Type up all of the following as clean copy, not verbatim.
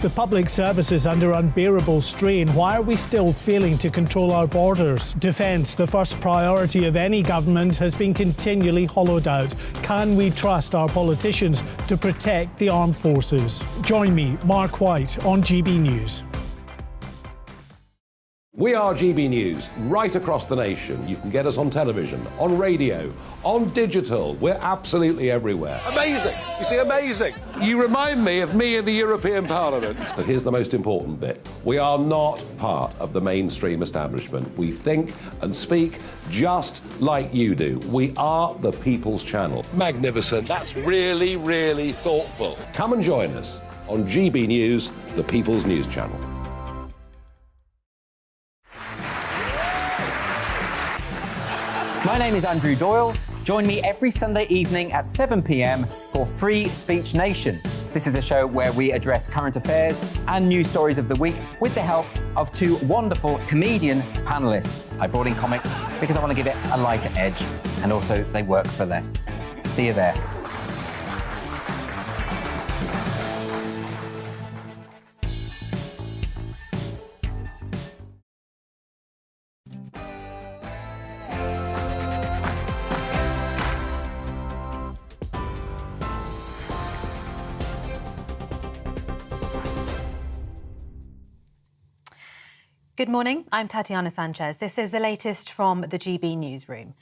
The public service is under unbearable strain. Why are we still failing to control our borders? Defence, the first priority of any government, has been continually hollowed out. Can we trust our politicians to protect the armed forces? Join me, Mark White, on GB News. We are GB News, right across the nation. You can get us on television, on radio, on digital. We're absolutely everywhere. Amazing! You see, amazing! You remind me of me in the European Parliament. But here's the most important bit. We are not part of the mainstream establishment. We think and speak just like you do. We are the People's Channel. Magnificent. That's really, really thoughtful. Come and join us on GB News, the People's News Channel. My name is Andrew Doyle. Join me every Sunday evening at 7 p.m. for Free Speech Nation. This is a show where we address current affairs and news stories of the week with the help of two wonderful comedian panellists. I brought in comics because I want to give it a lighter edge, and also they work for less. See you there. Good morning, I'm Tatiana Sanchez. This is the latest from the GB newsroom.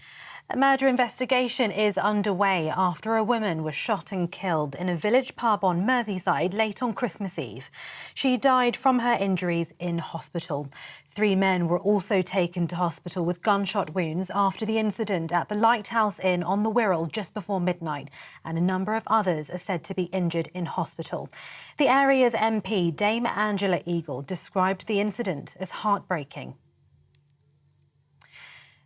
A murder investigation is underway after a woman was shot and killed in a village pub on Merseyside late on Christmas Eve. She died from her injuries in hospital. 3 men were also taken to hospital with gunshot wounds after the incident at the Lighthouse Inn on the Wirral just before midnight, and a number of others are said to be injured in hospital. The area's MP, Dame Angela Eagle, described the incident as heartbreaking.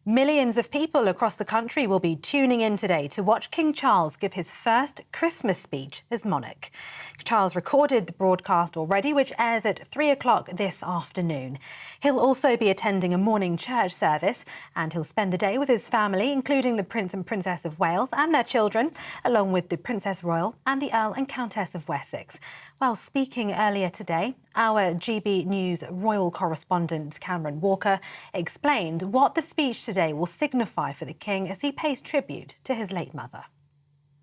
Millions of people across the country will be tuning in today to watch King Charles give his first Christmas speech as monarch. Charles recorded the broadcast already, which airs at 3 o'clock this afternoon. He'll also be attending a morning church service, and he'll spend the day with his family, including the Prince and Princess of Wales and their children, along with the Princess Royal and the Earl and Countess of Wessex. While speaking earlier today, our GB News royal correspondent Cameron Walker explained what the speech today will signify for the King as he pays tribute to his late mother.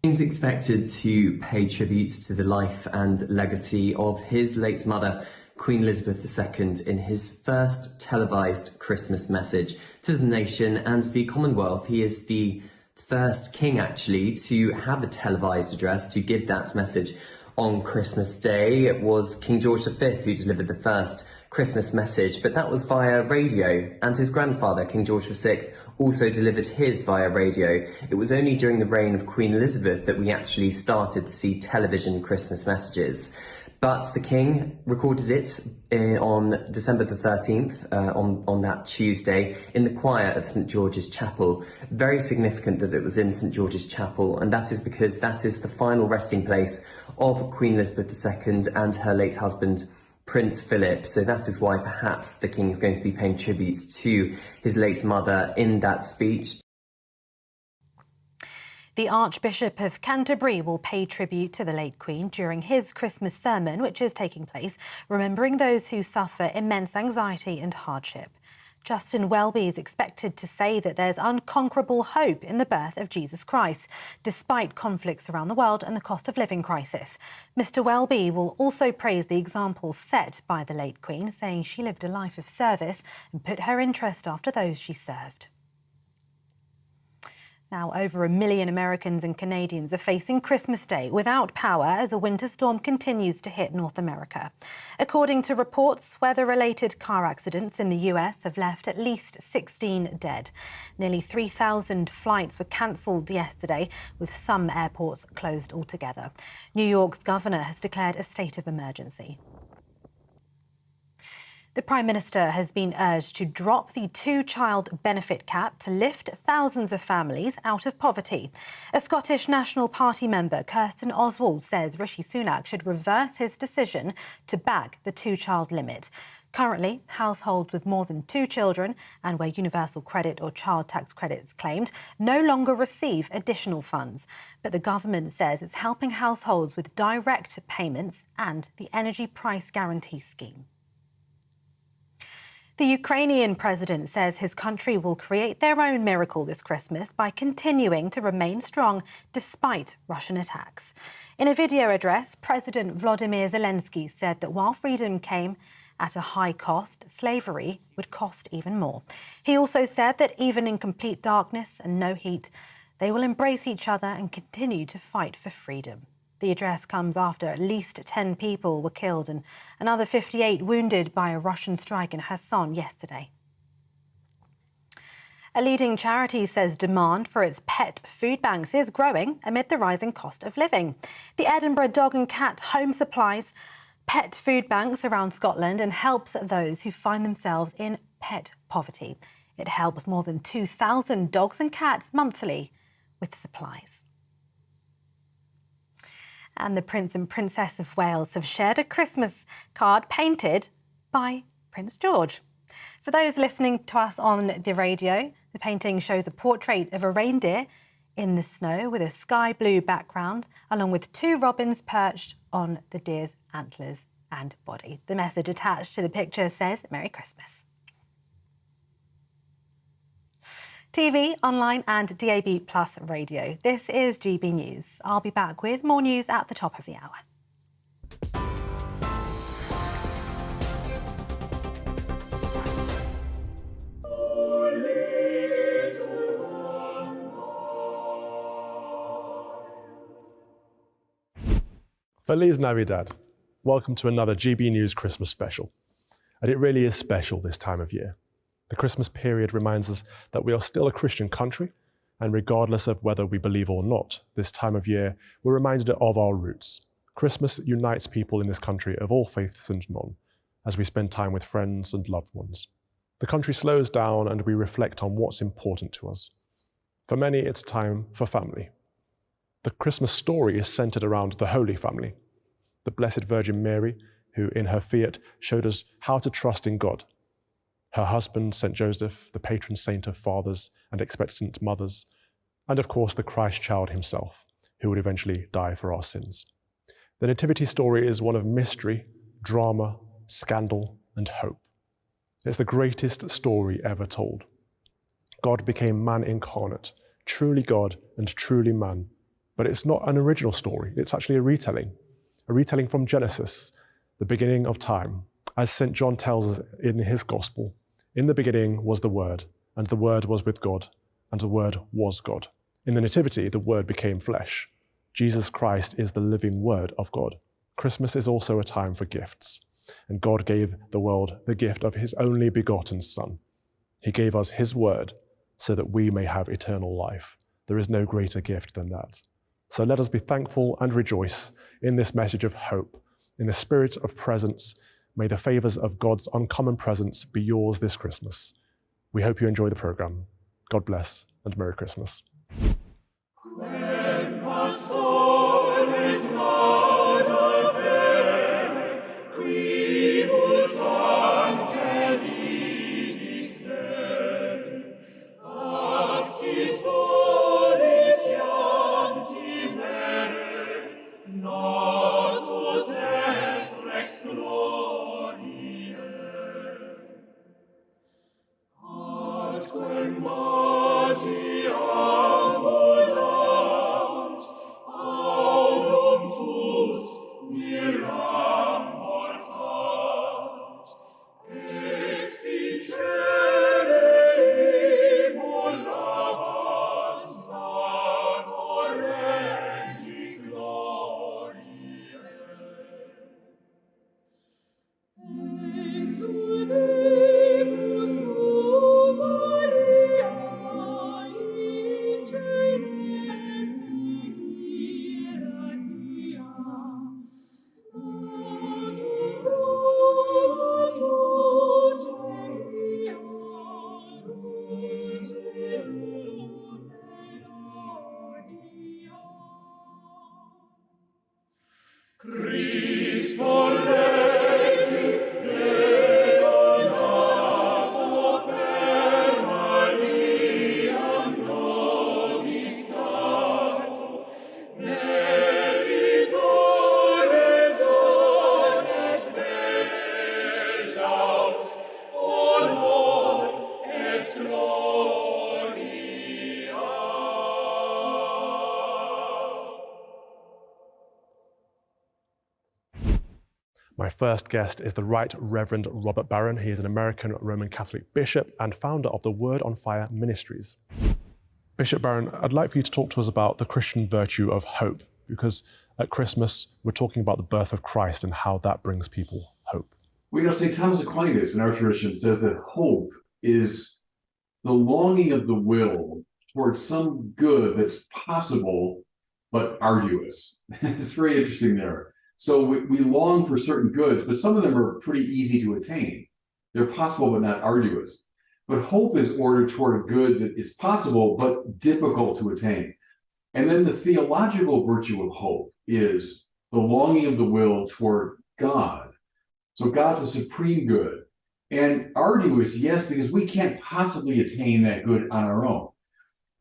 King's expected to pay tribute to the life and legacy of his late mother, Queen Elizabeth II, in his first televised Christmas message to the nation and the Commonwealth. He is the first king, actually, to have a televised address, to give that message on Christmas Day. It was King George V who delivered the first Christmas message, but that was via radio, and his grandfather, King George VI, also delivered his via radio. It was only during the reign of Queen Elizabeth that we actually started to see television Christmas messages. But the King recorded it on December the 13th, on that Tuesday, in the choir of St George's Chapel. Very significant that it was in St George's Chapel, and that is because that is the final resting place of Queen Elizabeth II and her late husband, Prince Philip. So that is why perhaps the King is going to be paying tribute to his late mother in that speech. The Archbishop of Canterbury will pay tribute to the late Queen during his Christmas sermon, which is taking place, remembering those who suffer immense anxiety and hardship. Justin Welby is expected to say that there's unconquerable hope in the birth of Jesus Christ, despite conflicts around the world and the cost of living crisis. Mr. Welby will also praise the example set by the late Queen, saying she lived a life of service and put her interest after those she served. Now, over 1 million Americans and Canadians are facing Christmas Day without power as a winter storm continues to hit North America. According to reports, weather-related car accidents in the US have left at least 16 dead. Nearly 3,000 flights were cancelled yesterday, with some airports closed altogether. New York's governor has declared a state of emergency. The Prime Minister has been urged to drop the two-child benefit cap to lift thousands of families out of poverty. A Scottish National Party member, Kirsten Oswald, says Rishi Sunak should reverse his decision to back the two-child limit. Currently, households with more than two children and where universal credit or child tax credits claimed no longer receive additional funds. But the government says it's helping households with direct payments and the energy price guarantee scheme. The Ukrainian president says his country will create their own miracle this Christmas by continuing to remain strong despite Russian attacks. In a video address, President Volodymyr Zelensky said that while freedom came at a high cost, slavery would cost even more. He also said that even in complete darkness and no heat, they will embrace each other and continue to fight for freedom. The address comes after at least 10 people were killed and another 58 wounded by a Russian strike in Kherson yesterday. A leading charity says demand for its pet food banks is growing amid the rising cost of living. The Edinburgh Dog and Cat Home supplies pet food banks around Scotland and helps those who find themselves in pet poverty. It helps more than 2,000 dogs and cats monthly with supplies. And the Prince and Princess of Wales have shared a Christmas card painted by Prince George. For those listening to us on the radio, the painting shows a portrait of a reindeer in the snow with a sky blue background, along with two robins perched on the deer's antlers and body. The message attached to the picture says, "Merry Christmas." TV, online and DAB Plus radio. This is GB News. I'll be back with more news at the top of the hour. Feliz Navidad. Welcome to another GB News Christmas special. And it really is special this time of year. The Christmas period reminds us that we are still a Christian country, and regardless of whether we believe or not, this time of year we're reminded of our roots. Christmas unites people in this country of all faiths and none, as we spend time with friends and loved ones. The country slows down and we reflect on what's important to us. For many, it's time for family. The Christmas story is centered around the Holy Family, the Blessed Virgin Mary, who in her fiat showed us how to trust in God. Her husband, St. Joseph, the patron saint of fathers and expectant mothers, and of course the Christ child himself, who would eventually die for our sins. The Nativity story is one of mystery, drama, scandal, and hope. It's the greatest story ever told. God became man incarnate, truly God and truly man. But it's not an original story, it's actually a retelling from Genesis, the beginning of time. As St. John tells us in his Gospel, in the beginning was the Word, and the Word was with God, and the Word was God. In the Nativity, the Word became flesh. Jesus Christ is the living Word of God. Christmas is also a time for gifts, and God gave the world the gift of his only begotten Son. He gave us his Word so that we may have eternal life. There is no greater gift than that. So let us be thankful and rejoice in this message of hope. In the spirit of presence, may the favours of God's uncommon presence be yours this Christmas. We hope you enjoy the programme. God bless and Merry Christmas. My first guest is the Right Reverend Robert Barron. He is an American Roman Catholic bishop and founder of the Word on Fire Ministries. Bishop Barron, I'd like for you to talk to us about the Christian virtue of hope, because at Christmas, we're talking about the birth of Christ and how that brings people hope. Well, St. Thomas Aquinas in our tradition says that hope is the longing of the will towards some good that's possible but arduous. It's very interesting there. So we long for certain goods, but some of them are pretty easy to attain. They're possible but not arduous. But hope is ordered toward a good that is possible but difficult to attain. And then the theological virtue of hope is the longing of the will toward God. So God's the supreme good. And arduous, yes, because we can't possibly attain that good on our own.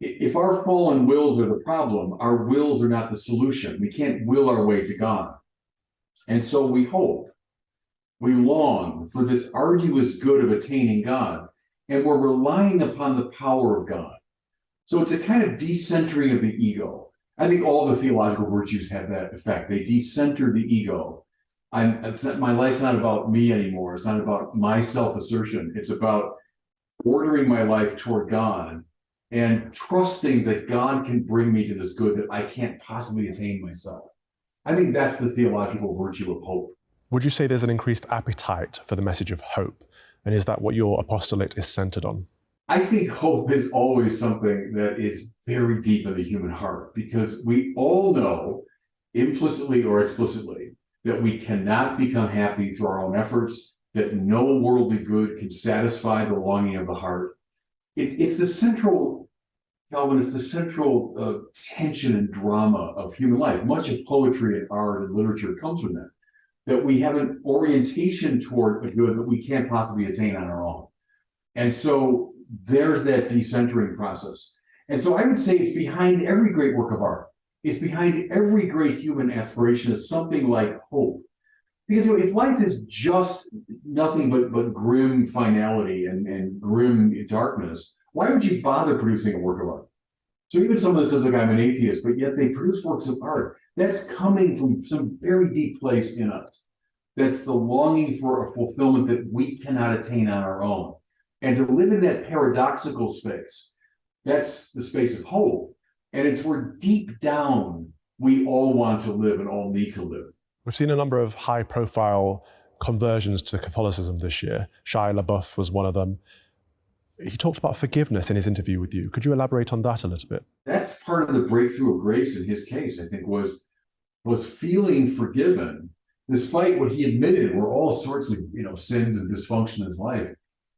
If our fallen wills are the problem, our wills are not the solution. We can't will our way to God. And so we hope, we long for this arduous good of attaining God, and we're relying upon the power of God. So it's a kind of decentering of the ego. I think all the theological virtues have that effect. They decenter the ego. My life's not about me anymore. It's not about my self-assertion. It's about ordering my life toward God and trusting that God can bring me to this good that I can't possibly attain myself. I think that's the theological virtue of hope. Would you say there's an increased appetite for the message of hope? And is that what your apostolate is centered on? I think hope is always something that is very deep in the human heart, because we all know, implicitly or explicitly, that we cannot become happy through our own efforts, that no worldly good can satisfy the longing of the heart. It's the central, Calvin, it's the central tension and drama of human life. Much of poetry and art and literature comes from that we have an orientation toward a good that we can't possibly attain on our own. And so there's that decentering process. And so I would say it's behind every great work of art. It's behind every great human aspiration is something like hope. Because if life is just nothing but grim finality and grim darkness, why would you bother producing a work of art? So even someone that says, look, I'm an atheist, but yet they produce works of art, that's coming from some very deep place in us. That's the longing for a fulfillment that we cannot attain on our own. And to live in that paradoxical space, that's the space of hope. And it's where deep down we all want to live and all need to live. We've seen a number of high-profile conversions to Catholicism this year. Shia LaBeouf was one of them. He talked about forgiveness in his interview with you. Could you elaborate on that a little bit? That's part of the breakthrough of grace in his case, I think, was feeling forgiven, despite what he admitted were all sorts of sins and dysfunction in his life.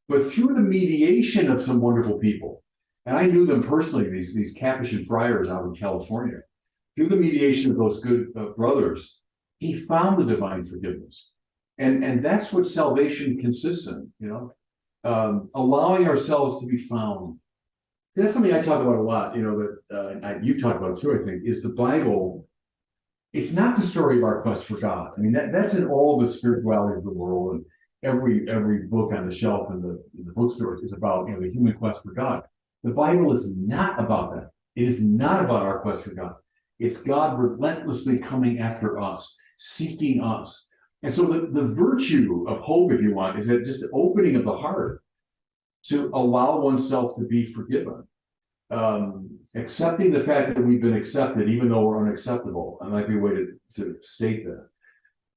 But through the mediation of some wonderful people, and I knew them personally, these Capuchin friars out in California, through the mediation of those good brothers, he found the divine forgiveness. And that's what salvation consists in, allowing ourselves to be found. That's something I talk about a lot, that you talk about too, I think, is the Bible. It's not the story of our quest for God. I mean, that's in all the spirituality of the world, and every book on the shelf in the bookstores is about the human quest for God. The Bible is not about that. It is not about our quest for God. It's God relentlessly coming after us, seeking us. And so the virtue of hope, if you want, is that just the opening of the heart to allow oneself to be forgiven. Accepting the fact that we've been accepted, even though we're unacceptable. That might be a way to state that.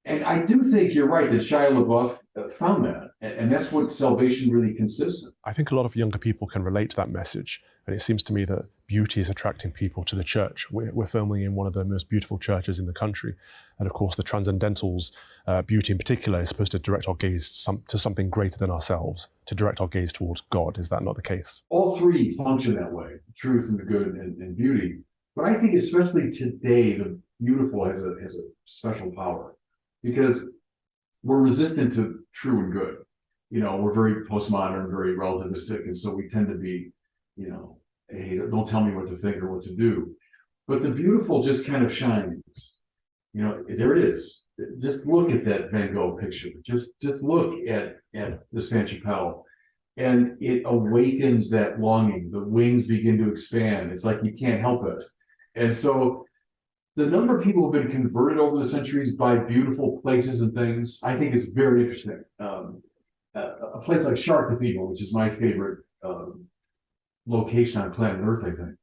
And I do think you're right that Shia LaBeouf found that. And that's what salvation really consists of. I think a lot of younger people can relate to that message. And it seems to me that beauty is attracting people to the church. We're filming in one of the most beautiful churches in the country. And of course, the Transcendental's beauty in particular is supposed to direct our gaze to something greater than ourselves, to direct our gaze towards God. Is that not the case? All three function that way, the truth and the good and beauty. But I think especially today, the beautiful has a special power, because we're resistant to true and good. We're very postmodern, very relativistic, and so we tend to be, hey, don't tell me what to think or what to do. But the beautiful just kind of shines. There it is. Just look at that Van Gogh picture. Just look at the Sainte Chapelle, and it awakens that longing. The wings begin to expand. It's like you can't help it. And so the number of people who have been converted over the centuries by beautiful places and things, I think is very interesting. A place like Chartres Cathedral, which is my favorite location on planet Earth, I think.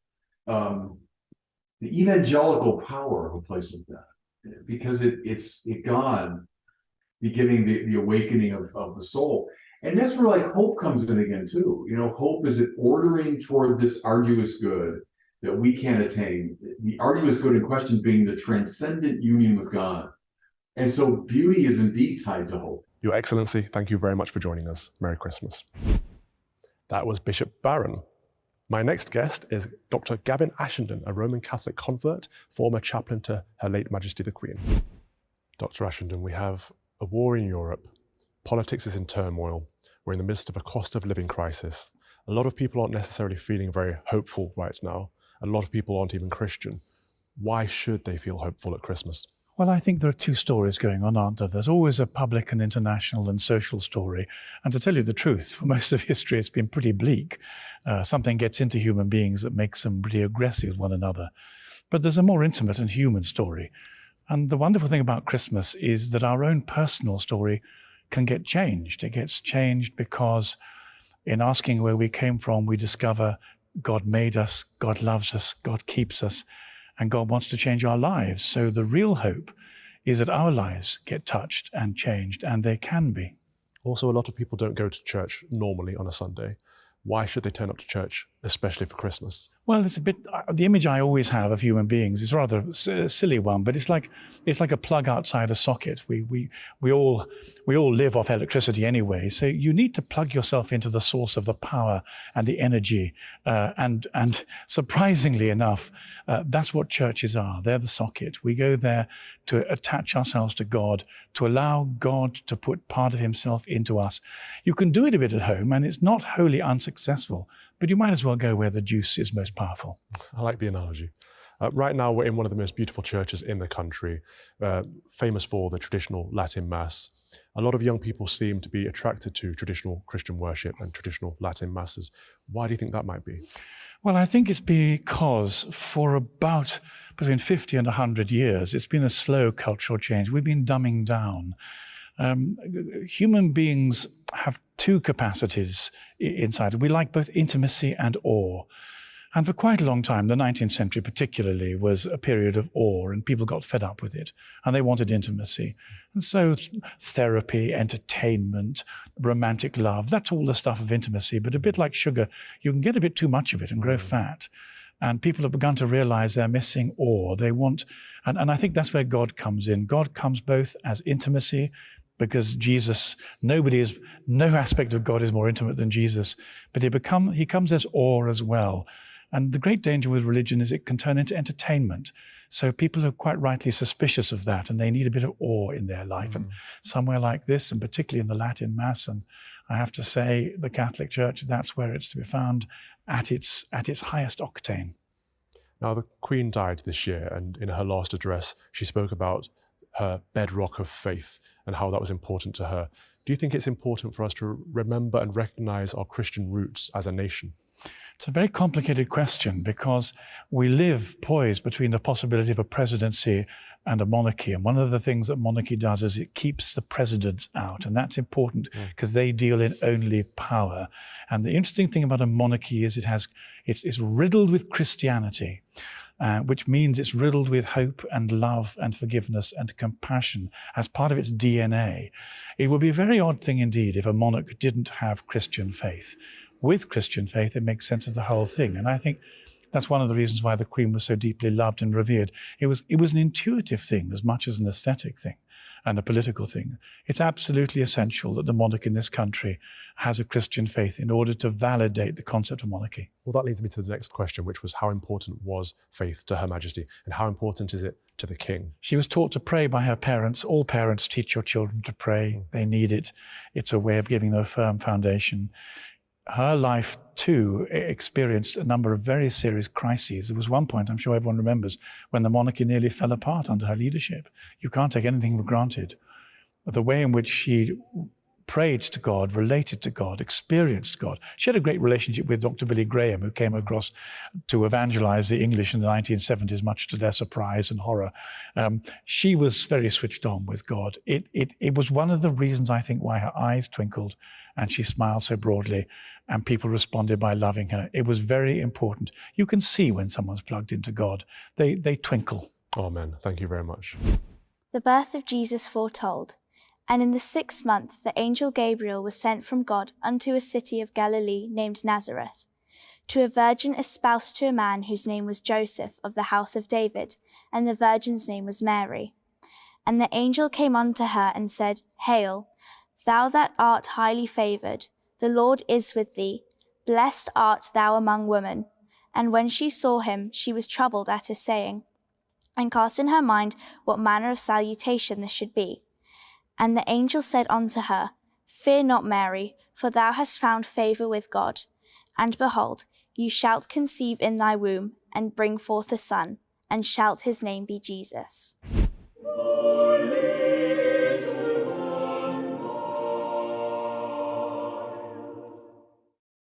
The evangelical power of a place like that, because it's God beginning the awakening of the soul. And that's where like hope comes in again too. You know, hope is it ordering toward this arduous good that we can't attain. The arduous good in question being the transcendent union with God. And so beauty is indeed tied to hope. Your Excellency, thank you very much for joining us. Merry Christmas. That was Bishop Barron. My next guest is Dr. Gavin Ashenden, a Roman Catholic convert, former chaplain to Her late Majesty the Queen. Dr. Ashenden, we have a war in Europe. Politics is in turmoil. We're in the midst of a cost of living crisis. A lot of people aren't necessarily feeling very hopeful right now. A lot of people aren't even Christian. Why should they feel hopeful at Christmas? Well, I think there are two stories going on, aren't there? There's always a public and international and social story. And to tell you the truth, for most of history, it's been pretty bleak. Something gets into human beings that makes them pretty aggressive with one another. But there's a more intimate and human story. And the wonderful thing about Christmas is that our own personal story can get changed. It gets changed because in asking where we came from, we discover God made us, God loves us, God keeps us, and God wants to change our lives. So the real hope is that our lives get touched and changed, and they can be. Also, a lot of people don't go to church normally on a Sunday. Why should they turn up to church, especially for Christmas? Well, it's a bit, the image I always have of human beings is rather a silly one, but it's like a plug outside a socket. We all live off electricity anyway, so you need to plug yourself into the source of the power and the energy. And surprisingly enough, that's what churches are. They're the socket. We go there to attach ourselves to God, to allow God to put part of himself into us. You can do it a bit at home, and it's not wholly unsuccessful, but you might as well go where the juice is most powerful. I like the analogy. Right now, we're in one of the most beautiful churches in the country, famous for the traditional Latin Mass. A lot of young people seem to be attracted to traditional Christian worship and traditional Latin Masses. Why do you think that might be? Well, I think it's because for about between 50 and 100 years, it's been a slow cultural change. We've been dumbing down. Human beings have two capacities inside. We like both intimacy and awe. And for quite a long time, the 19th century particularly, was a period of awe, and people got fed up with it, and they wanted intimacy. And so therapy, entertainment, romantic love, that's all the stuff of intimacy, but a bit like sugar, you can get a bit too much of it and grow fat. And people have begun to realize they're missing awe. They want, and I think that's where God comes in. God comes both as intimacy, because Jesus, no aspect of God is more intimate than Jesus, but he comes as awe as well. And the great danger with religion is it can turn into entertainment. So people are quite rightly suspicious of that, and they need a bit of awe in their life. And somewhere like this, and particularly in the Latin Mass, and I have to say the Catholic Church, that's where it's to be found at its highest octane. Now, the Queen died this year, and in her last address, she spoke about her bedrock of faith and how that was important to her. Do you think it's important for us to remember and recognize our Christian roots as a nation? It's a very complicated question, because we live poised between the possibility of a presidency and a monarchy. And one of the things that monarchy does is it keeps the presidents out. And that's important because they deal in only power. And the interesting thing about a monarchy is it's riddled with Christianity. Which means it's riddled with hope and love and forgiveness and compassion as part of its DNA. It would be a very odd thing indeed if a monarch didn't have Christian faith. With Christian faith, it makes sense of the whole thing. And I think that's one of the reasons why the Queen was so deeply loved and revered. It was an intuitive thing as much as an aesthetic thing and a political thing. It's absolutely essential that the monarch in this country has a Christian faith in order to validate the concept of monarchy. Well, that leads me to the next question, which was how important was faith to Her Majesty, and how important is it to the King? She was taught to pray by her parents. All parents teach your children to pray. They need it. It's a way of giving them a firm foundation. Her life, too, experienced a number of very serious crises. There was one point, I'm sure everyone remembers, when the monarchy nearly fell apart under her leadership. You can't take anything for granted. The way in which she prayed to God, related to God, experienced God. She had a great relationship with Dr. Billy Graham, who came across to evangelize the English in the 1970s, much to their surprise and horror. She was very switched on with God. It was one of the reasons, I think, why her eyes twinkled and she smiled so broadly, and people responded by loving her. It was very important. You can see when someone's plugged into God. They twinkle. Amen. Thank you very much. The birth of Jesus foretold. And in the 6th month the angel Gabriel was sent from God unto a city of Galilee named Nazareth, to a virgin espoused to a man whose name was Joseph of the house of David, and the virgin's name was Mary. And the angel came unto her and said, Hail, thou that art highly favoured, the Lord is with thee. Blessed art thou among women. And when she saw him, she was troubled at his saying, and cast in her mind what manner of salutation this should be. And the angel said unto her, Fear not, Mary, for thou hast found favour with God. And behold, you shalt conceive in thy womb, and bring forth a son, and shalt his name be Jesus.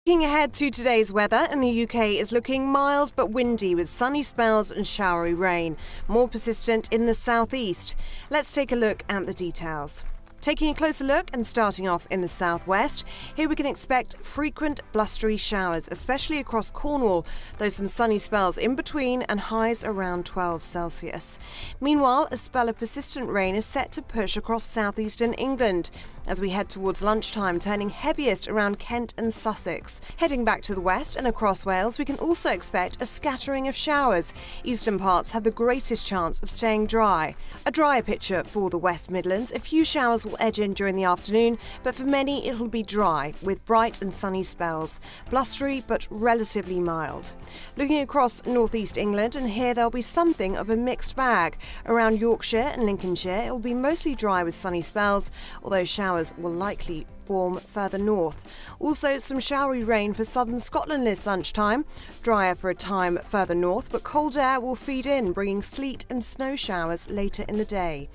Looking ahead to today's weather, in the UK is looking mild but windy with sunny spells and showery rain, more persistent in the southeast. Let's take a look at the details. Taking a closer look and starting off in the southwest, here we can expect frequent blustery showers, especially across Cornwall, though some sunny spells in between and highs around 12 Celsius. Meanwhile, a spell of persistent rain is set to push across southeastern England as we head towards lunchtime, turning heaviest around Kent and Sussex. Heading back to the west and across Wales, we can also expect a scattering of showers. Eastern parts have the greatest chance of staying dry. A drier picture for the West Midlands. A few showers will edge in during the afternoon, but for many it'll be dry with bright and sunny spells. Blustery but relatively mild. Looking across northeast England, and here there'll be something of a mixed bag. Around Yorkshire and Lincolnshire it'll be mostly dry with sunny spells, although showers will likely form further north. Also some showery rain for southern Scotland this lunchtime. Drier for a time further north, but cold air will feed in, bringing sleet and snow showers later in the day.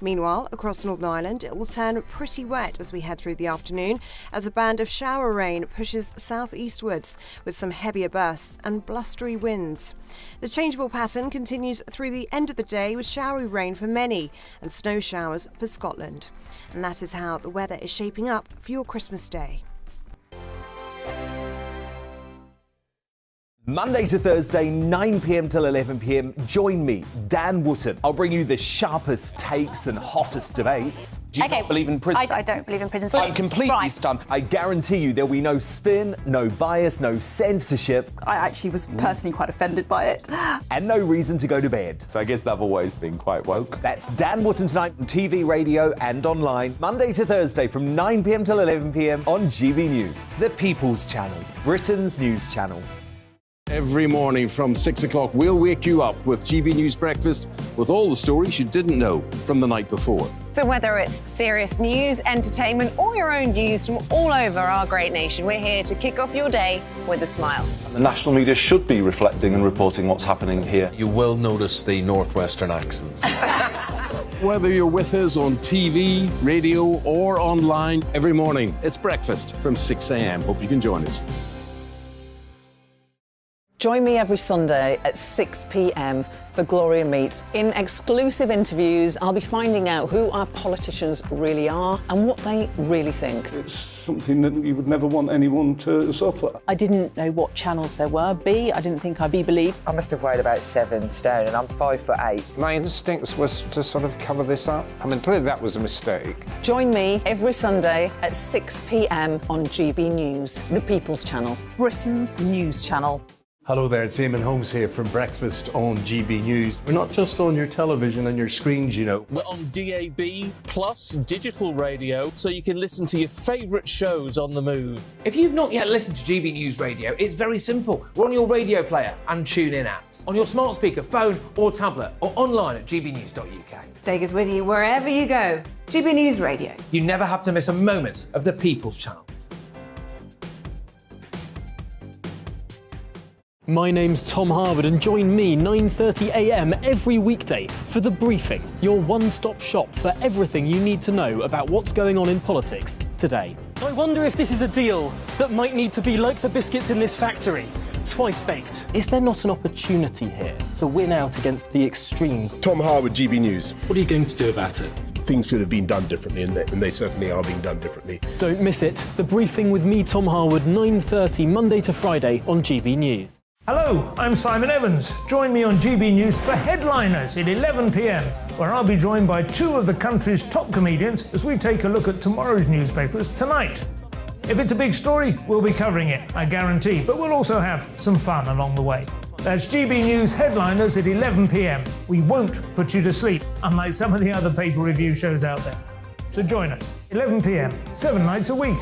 Meanwhile, across Northern Ireland, it will turn pretty wet as we head through the afternoon as a band of shower rain pushes southeastwards with some heavier bursts and blustery winds. The changeable pattern continues through the end of the day with showery rain for many and snow showers for Scotland. And that is how the weather is shaping up for your Christmas day. Monday to Thursday, 9 p.m. till 11 p.m. Join me, Dan Wootton. I'll bring you the sharpest takes and hottest debates. Do you not believe in prison? I don't believe in prisons. I'm completely stunned. I guarantee you there'll be no spin, no bias, no censorship. I actually was personally quite offended by it. And no reason to go to bed. So I guess they've always been quite woke. That's Dan Wootton tonight on TV, radio and online. Monday to Thursday from 9 p.m. till 11 p.m. on GBNews. The People's Channel, Britain's news channel. Every morning from 6 o'clock, we'll wake you up with GB News Breakfast with all the stories you didn't know from the night before. So whether it's serious news, entertainment, or your own views from all over our great nation, we're here to kick off your day with a smile. The national media should be reflecting and reporting what's happening here. You will notice the northwestern accents. Whether you're with us on TV, radio, or online, every morning, it's breakfast from 6 a.m. Hope you can join us. Join me every Sunday at 6 p.m. for Gloria Meets. In exclusive interviews, I'll be finding out who our politicians really are and what they really think. It's something that you would never want anyone to suffer. I didn't know what channels there were. I didn't think I'd be believed. I must have weighed about 7 stone and I'm 5'8". My instincts was to sort of cover this up. I mean, clearly that was a mistake. Join me every Sunday at 6 p.m. on GB News, the People's Channel, Britain's news channel. Hello there, it's Eamon Holmes here from Breakfast on GB News. We're not just on your television and your screens, you know. We're on DAB plus digital radio, so you can listen to your favourite shows on the move. If you've not yet listened to GB News Radio, it's very simple. We're on your radio player and TuneIn apps, on your smart speaker, phone or tablet, or online at gbnews.uk. Take us with you wherever you go. GB News Radio. You never have to miss a moment of the People's Channel. My name's Tom Harwood and join me 9:30 a.m. every weekday for The Briefing, your one-stop shop for everything you need to know about what's going on in politics today. I wonder if this is a deal that might need to be like the biscuits in this factory, twice baked. Is there not an opportunity here to win out against the extremes? Tom Harwood, GB News. What are you going to do about it? Things should have been done differently, and they certainly are being done differently. Don't miss it. The Briefing with me, Tom Harwood, 9:30 Monday to Friday on GB News. Hello, I'm Simon Evans. Join me on GB News for Headliners at 11 p.m, where I'll be joined by two of the country's top comedians as we take a look at tomorrow's newspapers tonight. If it's a big story, we'll be covering it, I guarantee, but we'll also have some fun along the way. That's GB News Headliners at 11 p.m. We won't put you to sleep, unlike some of the other paper review shows out there. So join us, 11 p.m, 7 nights a week.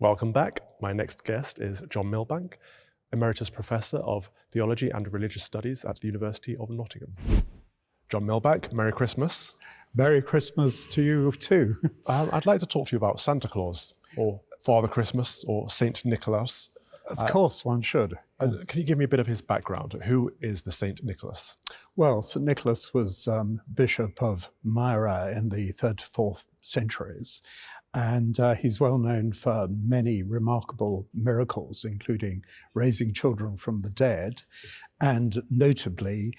Welcome back. My next guest is John Milbank, Emeritus Professor of Theology and Religious Studies at the University of Nottingham. John Milbank, Merry Christmas. Merry Christmas to you too. I'd like to talk to you about Santa Claus, or Father Christmas, or Saint Nicholas. Of course, one should. Can you give me a bit of his background? Who is the Saint Nicholas? Well, St. Nicholas was Bishop of Myra in the 3rd to 4th centuries. And he's well known for many remarkable miracles, including raising children from the dead, and notably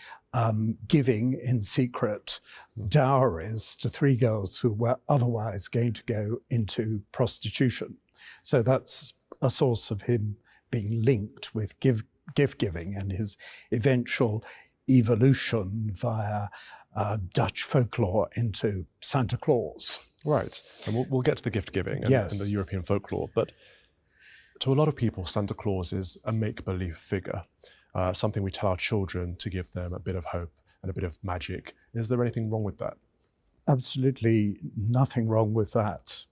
giving in secret dowries to 3 girls who were otherwise going to go into prostitution. So that's a source of him being linked with gift giving and his eventual evolution via Dutch folklore into Santa Claus. Right, and we'll get to the gift giving and, yes, and the European folklore, but to a lot of people, Santa Claus is a make-believe figure, something we tell our children to give them a bit of hope and a bit of magic. Is there anything wrong with that? Absolutely nothing wrong with that.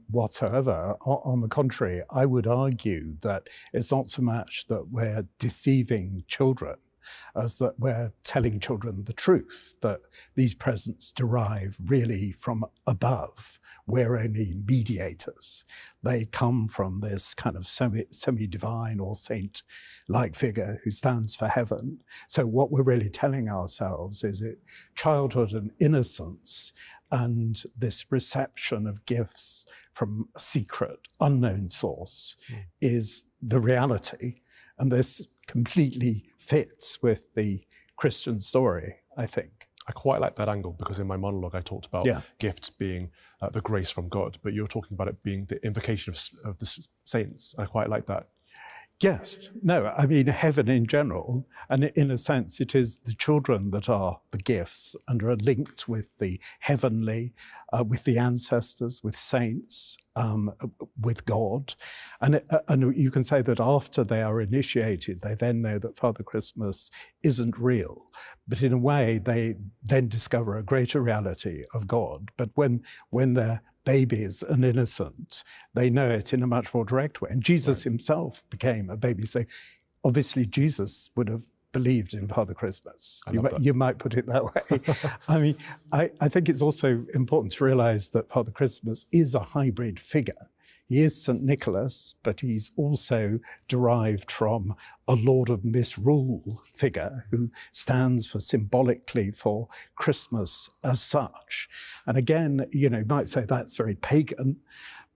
whatsoever. On the contrary, I would argue that it's not so much that we're deceiving children as that we're telling children the truth, that these presents derive really from above. We're only mediators. They come from this kind of semi-divine or saint-like figure who stands for heaven. So what we're really telling ourselves is that childhood and innocence and this reception of gifts from a secret, unknown source is the reality. And this completely fits with the Christian story, I think. I quite like that angle, because in my monologue I talked about gifts being the grace from God, but you're talking about it being the invocation of the saints. I quite like that. Yes. No, I mean, heaven in general, and in a sense it is the children that are the gifts and are linked with the heavenly, with the ancestors, with saints, with God. And you can say that after they are initiated, they then know that Father Christmas isn't real. But in a way, they then discover a greater reality of God. But when they're babies and innocent, they know it in a much more direct way. And Jesus himself became a baby. So obviously Jesus would have believed in Father Christmas. You might put it that way. I mean, I think it's also important to realize that Father Christmas is a hybrid figure. He is St. Nicholas, but he's also derived from a Lord of Misrule figure who stands symbolically for Christmas as such. And again, you might say that's very pagan,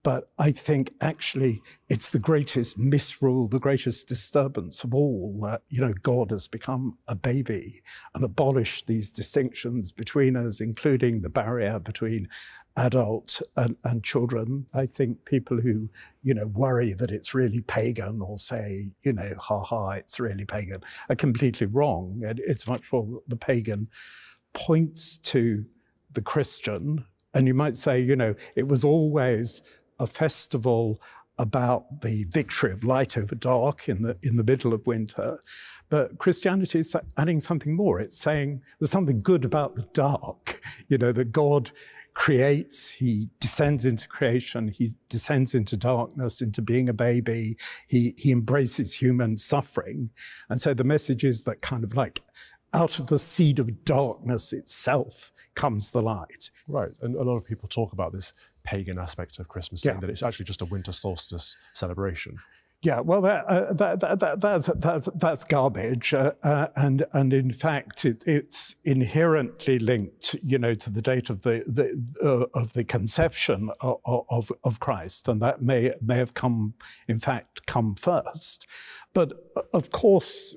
but I think actually it's the greatest misrule, the greatest disturbance of all that, God has become a baby and abolished these distinctions between us, including the barrier between adult and children. I think people who, worry that it's really pagan or say, it's really pagan, are completely wrong. And it's much more the pagan points to the Christian. And you might say, it was always a festival about the victory of light over dark in the middle of winter. But Christianity is adding something more. It's saying there's something good about the dark, that God creates, he descends into creation, he descends into darkness, into being a baby, he embraces human suffering. And so the message is that kind of like out of the seed of darkness itself comes the light. Right, and a lot of people talk about this pagan aspect of Christmas, saying that it's actually just a winter solstice celebration. Yeah, well, that's garbage, and in fact, it's inherently linked, to the date of the conception of Christ, and that may have come first. But of course,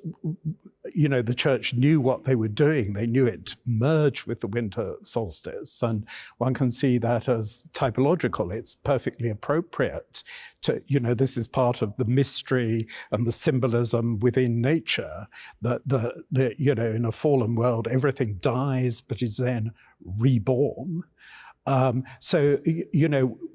the church knew what they were doing. They knew it merged with the winter solstice, and one can see that as typological. It's perfectly appropriate to, this is part of the mystery and the symbolism within nature, that in a fallen world, everything dies but is then reborn. So,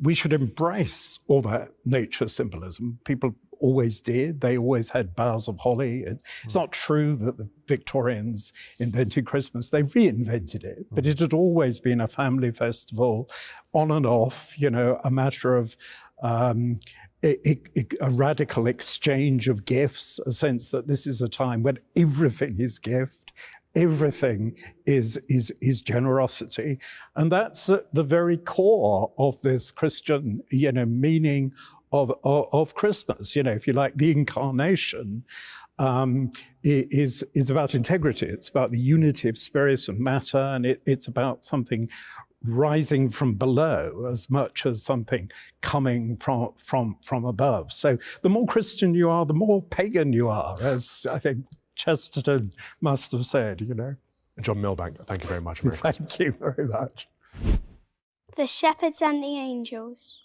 we should embrace all that nature symbolism. People always did. They always had boughs of holly. It's not true that the Victorians invented Christmas. They reinvented it, but it had always been a family festival, on and off, a matter of a radical exchange of gifts, a sense that this is a time when everything is gift, everything is generosity. And that's at the very core of this Christian, meaning of Christmas. If you like, the incarnation is about integrity. It's about the unity of spirit and matter, and it's about something rising from below as much as something coming from above. So the more Christian you are, the more pagan you are, as I think Chesterton must have said, John Milbank, thank you very much. Thank you very much. The shepherds and the angels.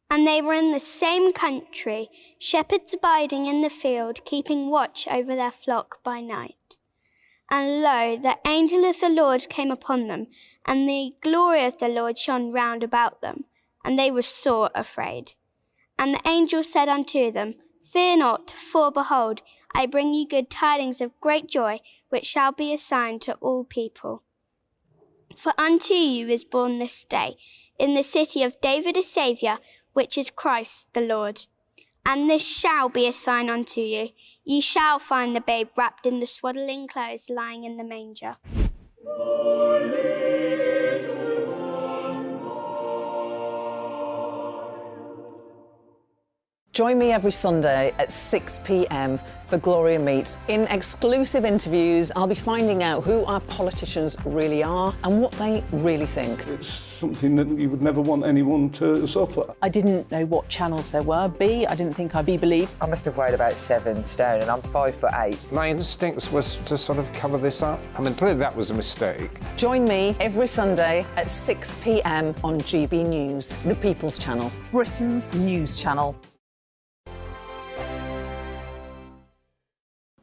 And they were in the same country, shepherds abiding in the field, keeping watch over their flock by night. And lo, the angel of the Lord came upon them, and the glory of the Lord shone round about them, and they were sore afraid. And the angel said unto them, Fear not, for behold, I bring you good tidings of great joy, which shall be a sign to all people. For unto you is born this day in the city of David a Saviour, which is Christ the Lord. And this shall be a sign unto you. Ye shall find the babe wrapped in the swaddling clothes, lying in the manger. Join me every Sunday at 6 p.m. for Gloria Meets. In exclusive interviews, I'll be finding out who our politicians really are and what they really think. It's something that you would never want anyone to suffer. I didn't know what channels there were. B, I didn't think I'd be believed. I must have weighed about 7 stone and I'm 5'8". My instincts was to sort of cover this up. I mean, clearly that was a mistake. Join me every Sunday at 6 p.m. on GB News, the People's Channel. Britain's news channel.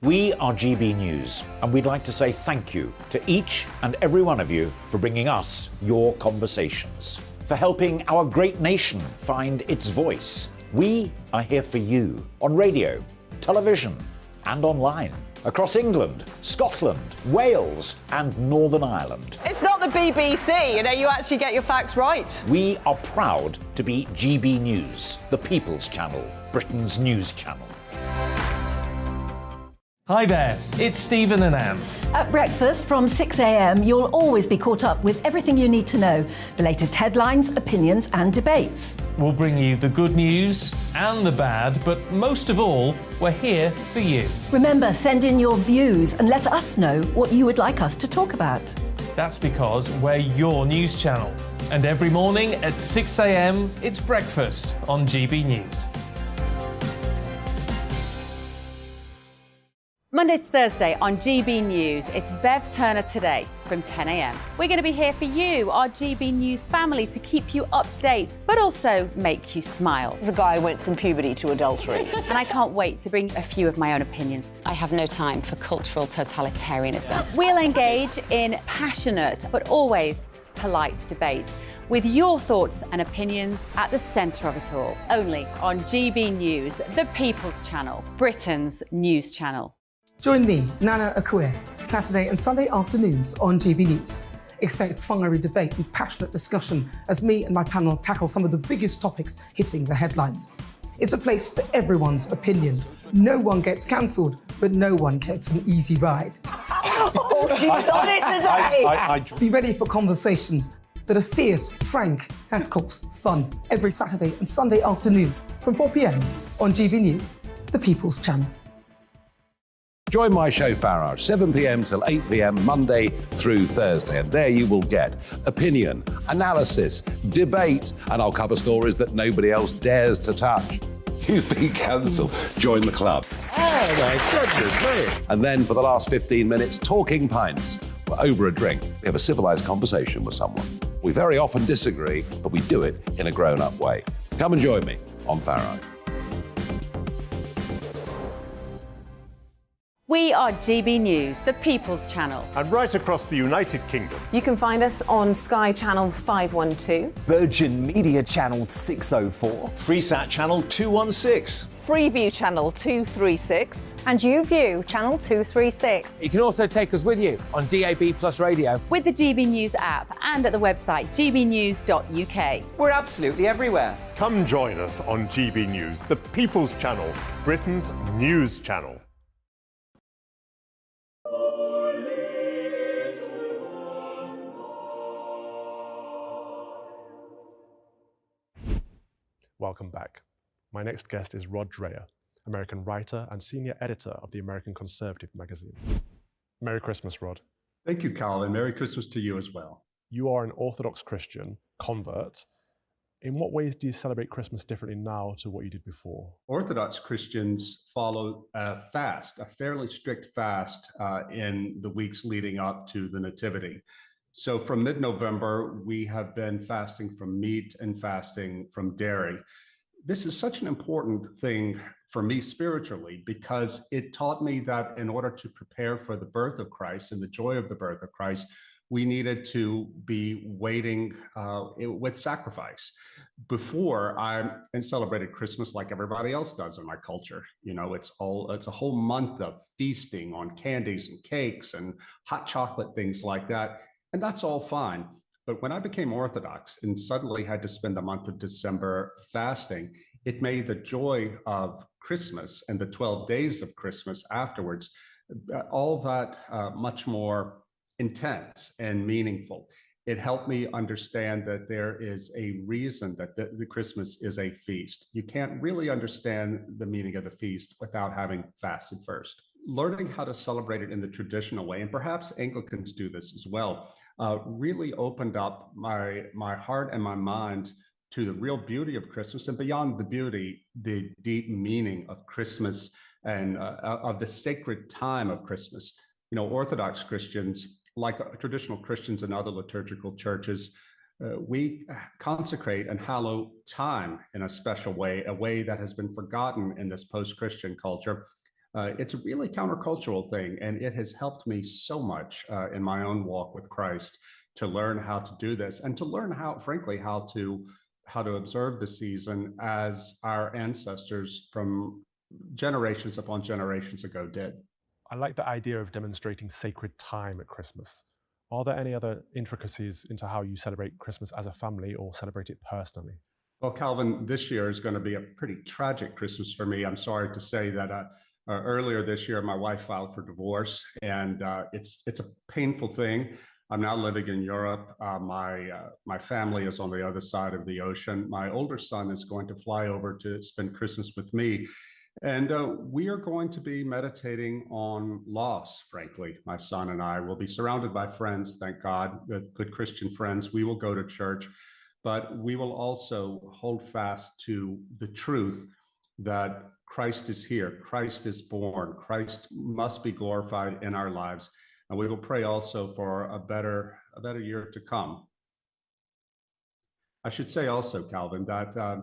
We are GB News, and we'd like to say thank you to each and every one of you for bringing us your conversations, for helping our great nation find its voice. We are here for you on radio, television, and online, across England, Scotland, Wales, and Northern Ireland. It's not the BBC, you actually get your facts right. We are proud to be GB News, the People's Channel, Britain's news channel. Hi there, it's Stephen and Anne. At breakfast from 6 a.m, you'll always be caught up with everything you need to know, the latest headlines, opinions and debates. We'll bring you the good news and the bad, but most of all, we're here for you. Remember, send in your views and let us know what you would like us to talk about. That's because we're your news channel. And every morning at 6 a.m, it's breakfast on GB News. Monday to Thursday on GB News, it's Bev Turner Today from 10 a.m. We're going to be here for you, our GB News family, to keep you up to date, but also make you smile. There's a guy who went from puberty to adultery. And I can't wait to bring a few of my own opinions. I have no time for cultural totalitarianism. We'll engage in passionate, but always polite debate, with your thoughts and opinions at the centre of it all. Only on GB News, the People's Channel, Britain's news channel. Join me, Nana Akue, Saturday and Sunday afternoons on GB News. Expect fiery debate and passionate discussion as me and my panel tackle some of the biggest topics hitting the headlines. It's a place for everyone's opinion. No one gets cancelled, but no one gets an easy ride. Oh, she's on it today! Be ready for conversations that are fierce, frank, and of course, fun. Every Saturday and Sunday afternoon from 4 p.m. on GB News, the People's Channel. Join my show Farage, 7 p.m. till 8 p.m. Monday through Thursday, and there you will get opinion, analysis, debate, and I'll cover stories that nobody else dares to touch. You've been cancelled. Join the club. Oh my goodness me! And then for the last 15 minutes, talking pints. We're over a drink. We have a civilised conversation with someone. We very often disagree, but we do it in a grown-up way. Come and join me on Farage. We are GB News, the People's Channel. And right across the United Kingdom. You can find us on Sky Channel 512. Virgin Media Channel 604. Freesat Channel 216. Freeview Channel 236. And YouView Channel 236. You can also take us with you on DAB Plus Radio. With the GB News app and at the website gbnews.uk. We're absolutely everywhere. Come join us on GB News, the People's Channel, Britain's news channel. Welcome back. My next guest is Rod Dreher, American writer and senior editor of the American Conservative magazine. Merry Christmas, Rod. Thank you, Carl, and Merry Christmas to you as well. You are an Orthodox Christian convert. In what ways do you celebrate Christmas differently now to what you did before? Orthodox Christians follow a fast, a fairly strict fast in the weeks leading up to the Nativity. So from mid-November, we have been fasting from meat and fasting from dairy. This is such an important thing for me spiritually because it taught me that in order to prepare for the birth of Christ and the joy of the birth of Christ, we needed to be waiting with sacrifice. Before, I celebrated Christmas like everybody else does in my culture. You know, it's a whole month of feasting on candies and cakes and hot chocolate, things like that. And that's all fine. But when I became Orthodox and suddenly had to spend the month of December fasting, it made the joy of Christmas and the 12 days of Christmas afterwards, all that much more intense and meaningful. It helped me understand that there is a reason that the Christmas is a feast. You can't really understand the meaning of the feast without having fasted first. Learning how to celebrate it in the traditional way, and perhaps Anglicans do this as well, really opened up my heart and my mind to the real beauty of Christmas, and beyond the beauty, the deep meaning of Christmas and of the sacred time of Christmas. You know, Orthodox Christians, like traditional Christians in other liturgical churches, we consecrate and hallow time in a special way, a way that has been forgotten in this post-Christian culture. It's a really countercultural thing, and it has helped me so much in my own walk with Christ to learn how to do this and to learn how, frankly, how to observe the season as our ancestors from generations upon generations ago did. I like the idea of demonstrating sacred time at Christmas. Are there any other intricacies into how you celebrate Christmas as a family or celebrate it personally? Well, Calvin, this year is going to be a pretty tragic Christmas for me. I'm sorry to say that earlier this year, my wife filed for divorce, and it's a painful thing. I'm now living in Europe. My family is on the other side of the ocean. My older son is going to fly over to spend Christmas with me. And we are going to be meditating on loss, frankly. My son and I will be surrounded by friends, thank God, good Christian friends. We will go to church, but we will also hold fast to the truth that Christ is here, Christ is born, Christ must be glorified in our lives. And we will pray also for a better year to come. I should say also, Calvin, that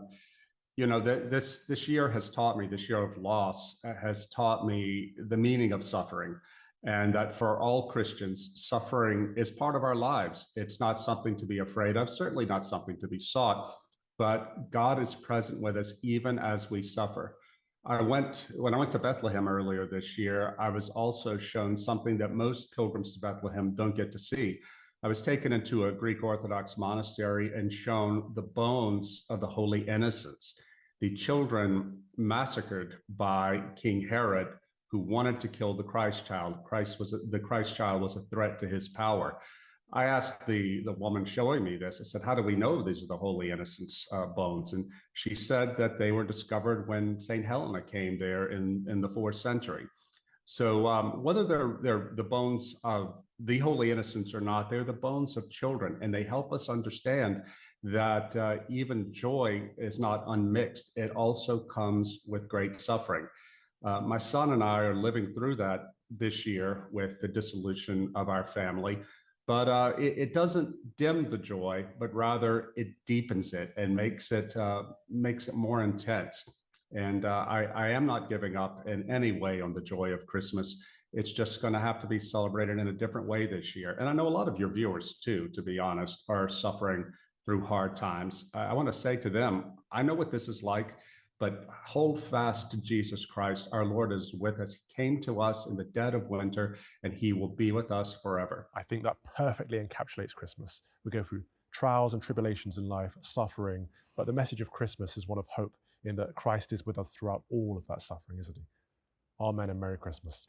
you know, this year has taught me, this year of loss has taught me the meaning of suffering, and that for all Christians, suffering is part of our lives. It's not something to be afraid of, certainly not something to be sought, but God is present with us even as we suffer. When I went to Bethlehem earlier this year, I was also shown something that most pilgrims to Bethlehem don't get to see. I was taken into a Greek Orthodox monastery and shown the bones of the Holy Innocents, the children massacred by King Herod, who wanted to kill the Christ child. The Christ child was a threat to his power. I asked the woman showing me this, I said, how do we know these are the Holy Innocents' bones? And she said that they were discovered when St. Helena came there in the 4th century. So whether they're the bones of the Holy Innocents or not, they're the bones of children, and they help us understand that even joy is not unmixed. It also comes with great suffering. My son and I are living through that this year with the dissolution of our family, but it doesn't dim the joy, but rather it deepens it and makes it more intense. And I am not giving up in any way on the joy of Christmas. It's just going to have to be celebrated in a different way this year. And I know a lot of your viewers too, to be honest, are suffering through hard times. I want to say to them, I know what this is like, but hold fast to Jesus Christ. Our Lord is with us. He came to us in the dead of winter, and he will be with us forever. I think that perfectly encapsulates Christmas. We go through trials and tribulations in life, suffering, but the message of Christmas is one of hope in that Christ is with us throughout all of that suffering, isn't he? Amen and Merry Christmas.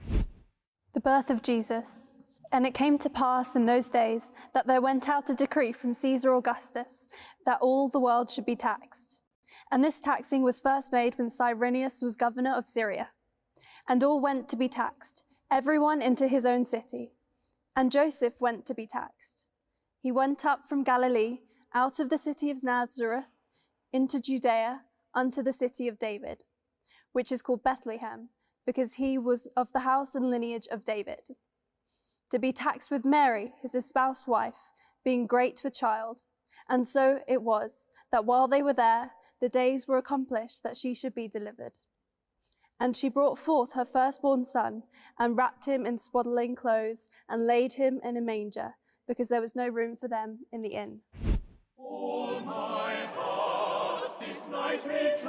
The birth of Jesus. And it came to pass in those days that there went out a decree from Caesar Augustus that all the world should be taxed. And this taxing was first made when Cyrenius was governor of Syria. And all went to be taxed, everyone into his own city. And Joseph went to be taxed. He went up from Galilee, out of the city of Nazareth, into Judea, unto the city of David, which is called Bethlehem, because he was of the house and lineage of David, to be taxed with Mary, his espoused wife, being great with child. And so it was, that while they were there, the days were accomplished that she should be delivered. And she brought forth her firstborn son, and wrapped him in swaddling clothes, and laid him in a manger, because there was no room for them in the inn. All my heart this night rejoices,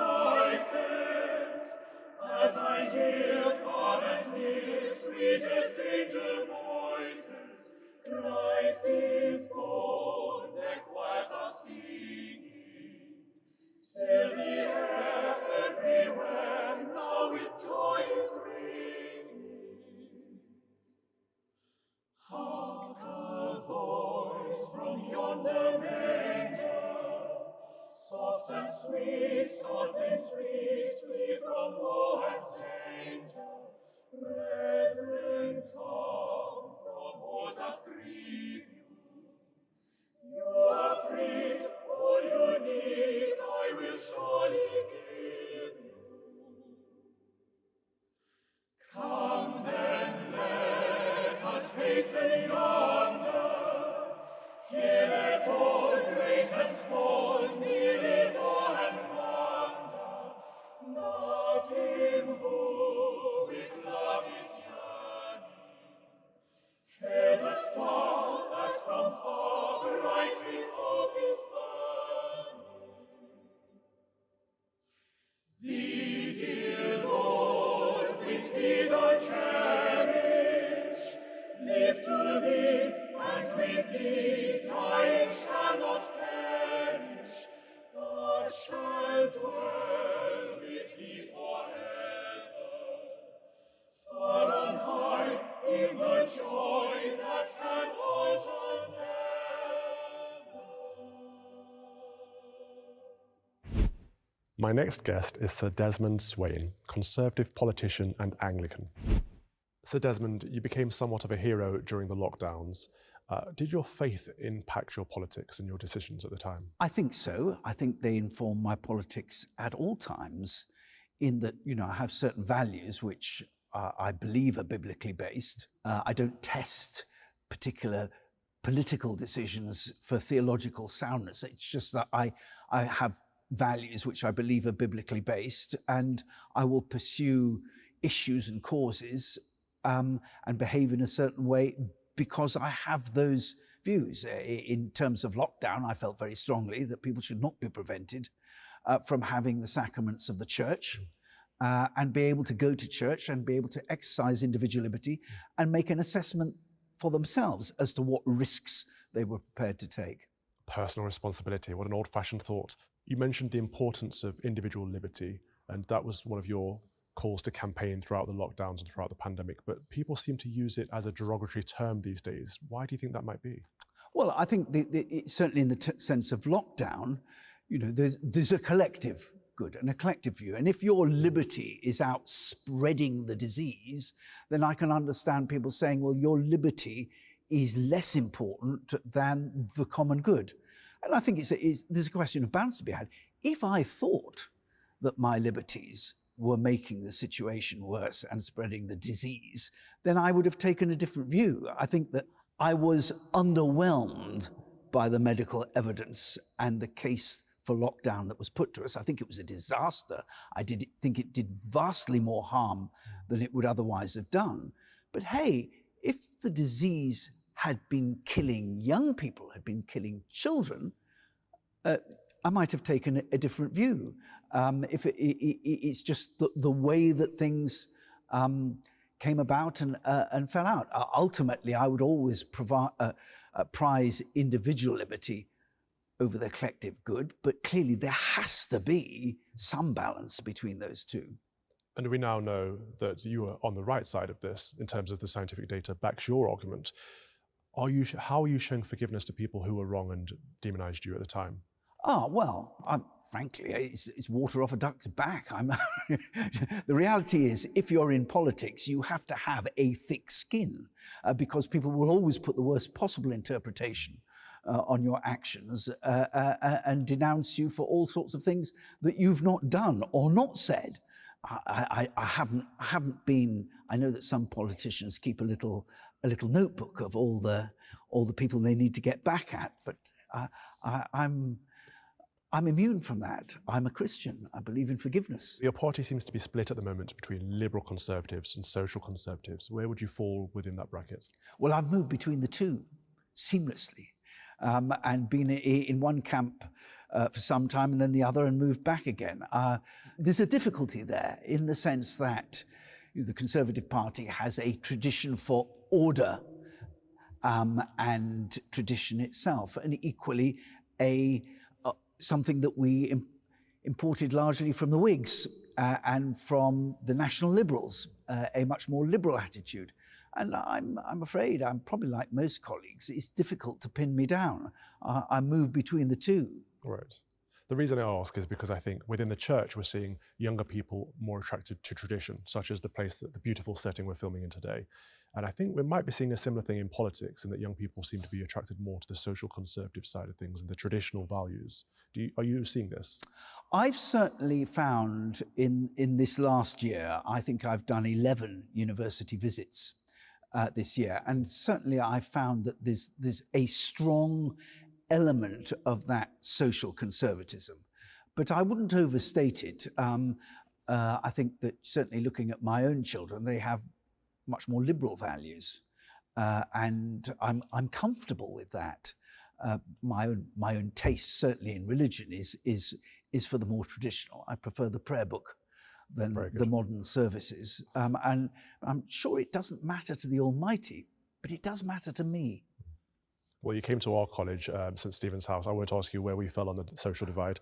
as I hear far and near sweetest angel voices, Christ is born, the choirs are singing, till the air everywhere now with joy is ringing. Hark a voice from yonder manger, soft and sweet, doth entreat, flee from woe and danger. Brethren, come from what doth grieve you. You are freed, all you need, I will surely give you. Come then, let us hasten yonder. Here let all, great and small, kneeling awe and wonder, love him who with love is yearning. Hail the star that from far bright with hope is burning. Thee, dear Lord, with thee thou cherish, live to thee, and with thee dying shall not perish, but shall dwell with thee forever. Far on high, in the joy that can alter never. My next guest is Sir Desmond Swayne, Conservative politician and Anglican. Sir Desmond, you became somewhat of a hero during the lockdowns. Did your faith impact your politics and your decisions at the time? I think so. I think they inform my politics at all times, in that, I have certain values which I believe are biblically based. I don't test particular political decisions for theological soundness. It's just that I have values which I believe are biblically based, and I will pursue issues and causes and behave in a certain way because I have those views. In terms of lockdown, I felt very strongly that people should not be prevented from having the sacraments of the church and be able to go to church and be able to exercise individual liberty and make an assessment for themselves as to what risks they were prepared to take. Personal responsibility, what an old-fashioned thought. You mentioned the importance of individual liberty, and that was one of your calls to campaign throughout the lockdowns and throughout the pandemic, but people seem to use it as a derogatory term these days. Why do you think that might be? Well, I think certainly in the sense of lockdown, you know, there's a collective good and a collective view. And if your liberty is out spreading the disease, then I can understand people saying, well, your liberty is less important than the common good. And I think there's a question of balance to be had. If I thought that my liberties were making the situation worse and spreading the disease, then I would have taken a different view. I think that I was underwhelmed by the medical evidence and the case for lockdown that was put to us. I think it was a disaster. I think it did vastly more harm than it would otherwise have done. But hey, if the disease had been killing young people, had been killing children, I might have taken a different view. If it's just the way that things came about and fell out. Ultimately, I would always prize individual liberty over the collective good, but clearly there has to be some balance between those two. And we now know that you are on the right side of this in terms of the scientific data backs your argument. How are you showing forgiveness to people who were wrong and demonized you at the time? Well, frankly, it's water off a duck's back. The reality is, if you're in politics, you have to have a thick skin because people will always put the worst possible interpretation on your actions and denounce you for all sorts of things that you've not done or not said. I haven't been. I know that some politicians keep a little notebook of all the people they need to get back at, but I'm immune from that. I'm a Christian. I believe in forgiveness. Your party seems to be split at the moment between liberal conservatives and social conservatives. Where would you fall within that bracket? Well, I've moved between the two seamlessly and been in one camp for some time and then the other and moved back again. There's a difficulty there in the sense that the Conservative Party has a tradition for order and tradition itself, and equally something that we imported largely from the Whigs and from the National Liberals, a much more liberal attitude. And I'm afraid, I'm probably like most colleagues, it's difficult to pin me down. I move between the two. Right. The reason I ask is because I think within the church, we're seeing younger people more attracted to tradition, such as the beautiful setting we're filming in today. And I think we might be seeing a similar thing in politics, in that young people seem to be attracted more to the social conservative side of things and the traditional values. Are you seeing this? I've certainly found in this last year, I think I've done 11 university visits this year. And certainly I found that there's a strong element of that social conservatism, but I wouldn't overstate it. I think that certainly looking at my own children, they have much more liberal values, and I'm comfortable with that. My own taste, certainly in religion, is for the more traditional. I prefer the prayer book than the modern services, and I'm sure it doesn't matter to the Almighty, but it does matter to me. Well, you came to our college, St. Stephen's House. I won't ask you where we fell on the social divide.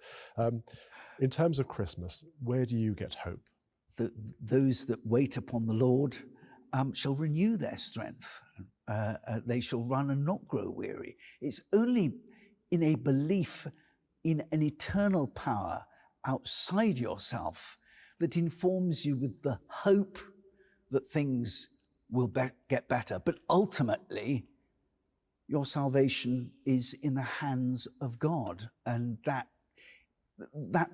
In terms of Christmas, where do you get hope? Those that wait upon the Lord shall renew their strength. They shall run and not grow weary. It's only in a belief in an eternal power outside yourself that informs you with the hope that things will get better. But ultimately, your salvation is in the hands of God, and that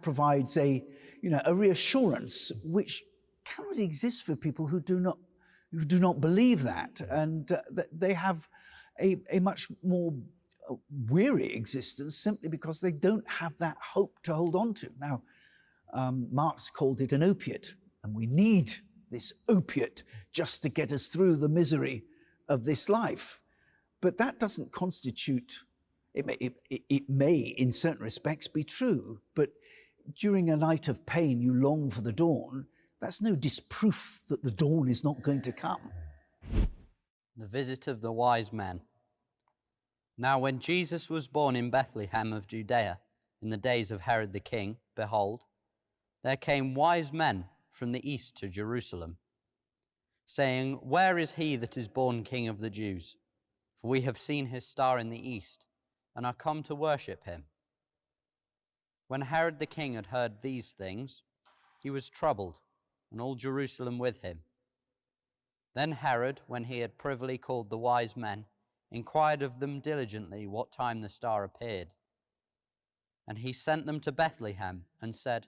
provides a reassurance which cannot exist for people who do not believe that, and they have a much more weary existence simply because they don't have that hope to hold on to. Now, Marx called it an opiate, and we need this opiate just to get us through the misery of this life. But that doesn't constitute, it may in certain respects be true, but during a night of pain you long for the dawn, that's no disproof that the dawn is not going to come. The visit of the wise men. Now when Jesus was born in Bethlehem of Judea, in the days of Herod the king, behold, there came wise men from the east to Jerusalem, saying, Where is he that is born King of the Jews? For we have seen his star in the east, and are come to worship him. When Herod the king had heard these things, he was troubled, and all Jerusalem with him. Then Herod, when he had privily called the wise men, inquired of them diligently what time the star appeared. And he sent them to Bethlehem, and said,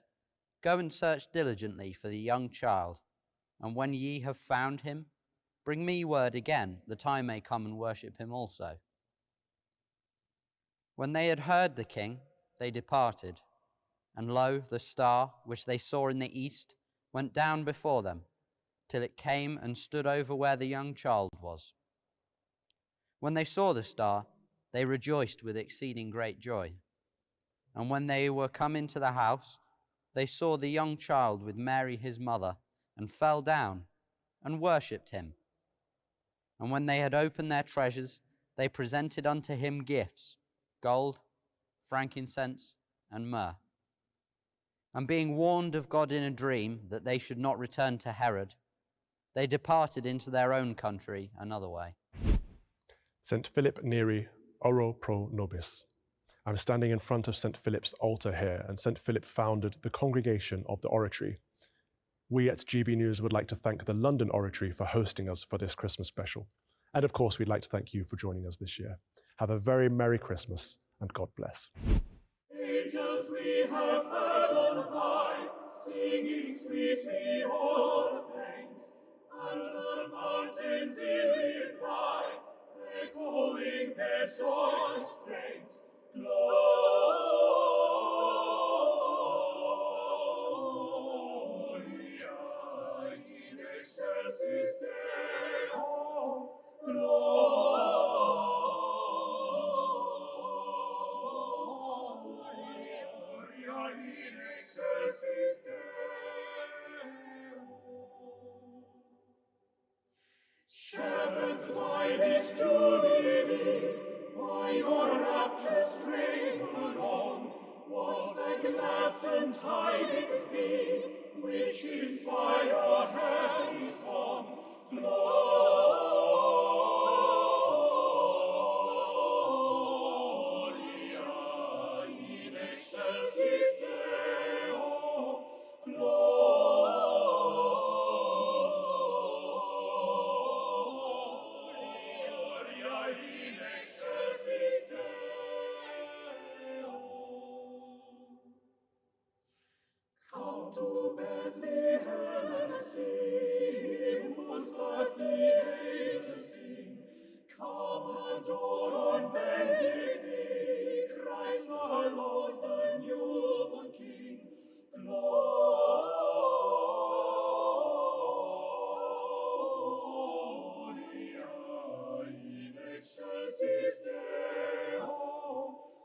Go and search diligently for the young child, and when ye have found him, bring me word again, that I may come and worship him also. When they had heard the king, they departed. And lo, the star, which they saw in the east, went down before them, till it came and stood over where the young child was. When they saw the star, they rejoiced with exceeding great joy. And when they were come into the house, they saw the young child with Mary his mother, and fell down, and worshipped him. And when they had opened their treasures, they presented unto him gifts, gold, frankincense, and myrrh. And being warned of God in a dream that they should not return to Herod, they departed into their own country another way. St. Philip Neri, oro pro nobis. I'm standing in front of St. Philip's altar here, and St. Philip founded the Congregation of the Oratory. We at GB News would like to thank the London Oratory for hosting us for this Christmas special. And of course, we'd like to thank you for joining us this year. Have a very Merry Christmas, and God bless. Angels we have heard on high, singing sweetly all the thanks, and the mountains in reply, echoing their joyous strains. Gloria in excelsis Deo, Gloria in excelsis Deo. Shepherds by this jubilee, by your rapturous strain along, what the gladsome tidings be, which inspire your happy song. Gloria in excelsis Deo, Gloria in excelsis Deo. Come to Bethlehem and see him whose birth the ages sing. Come adore on bended knee Christ the Lord, the newborn King. Gloria in excelsis Deo,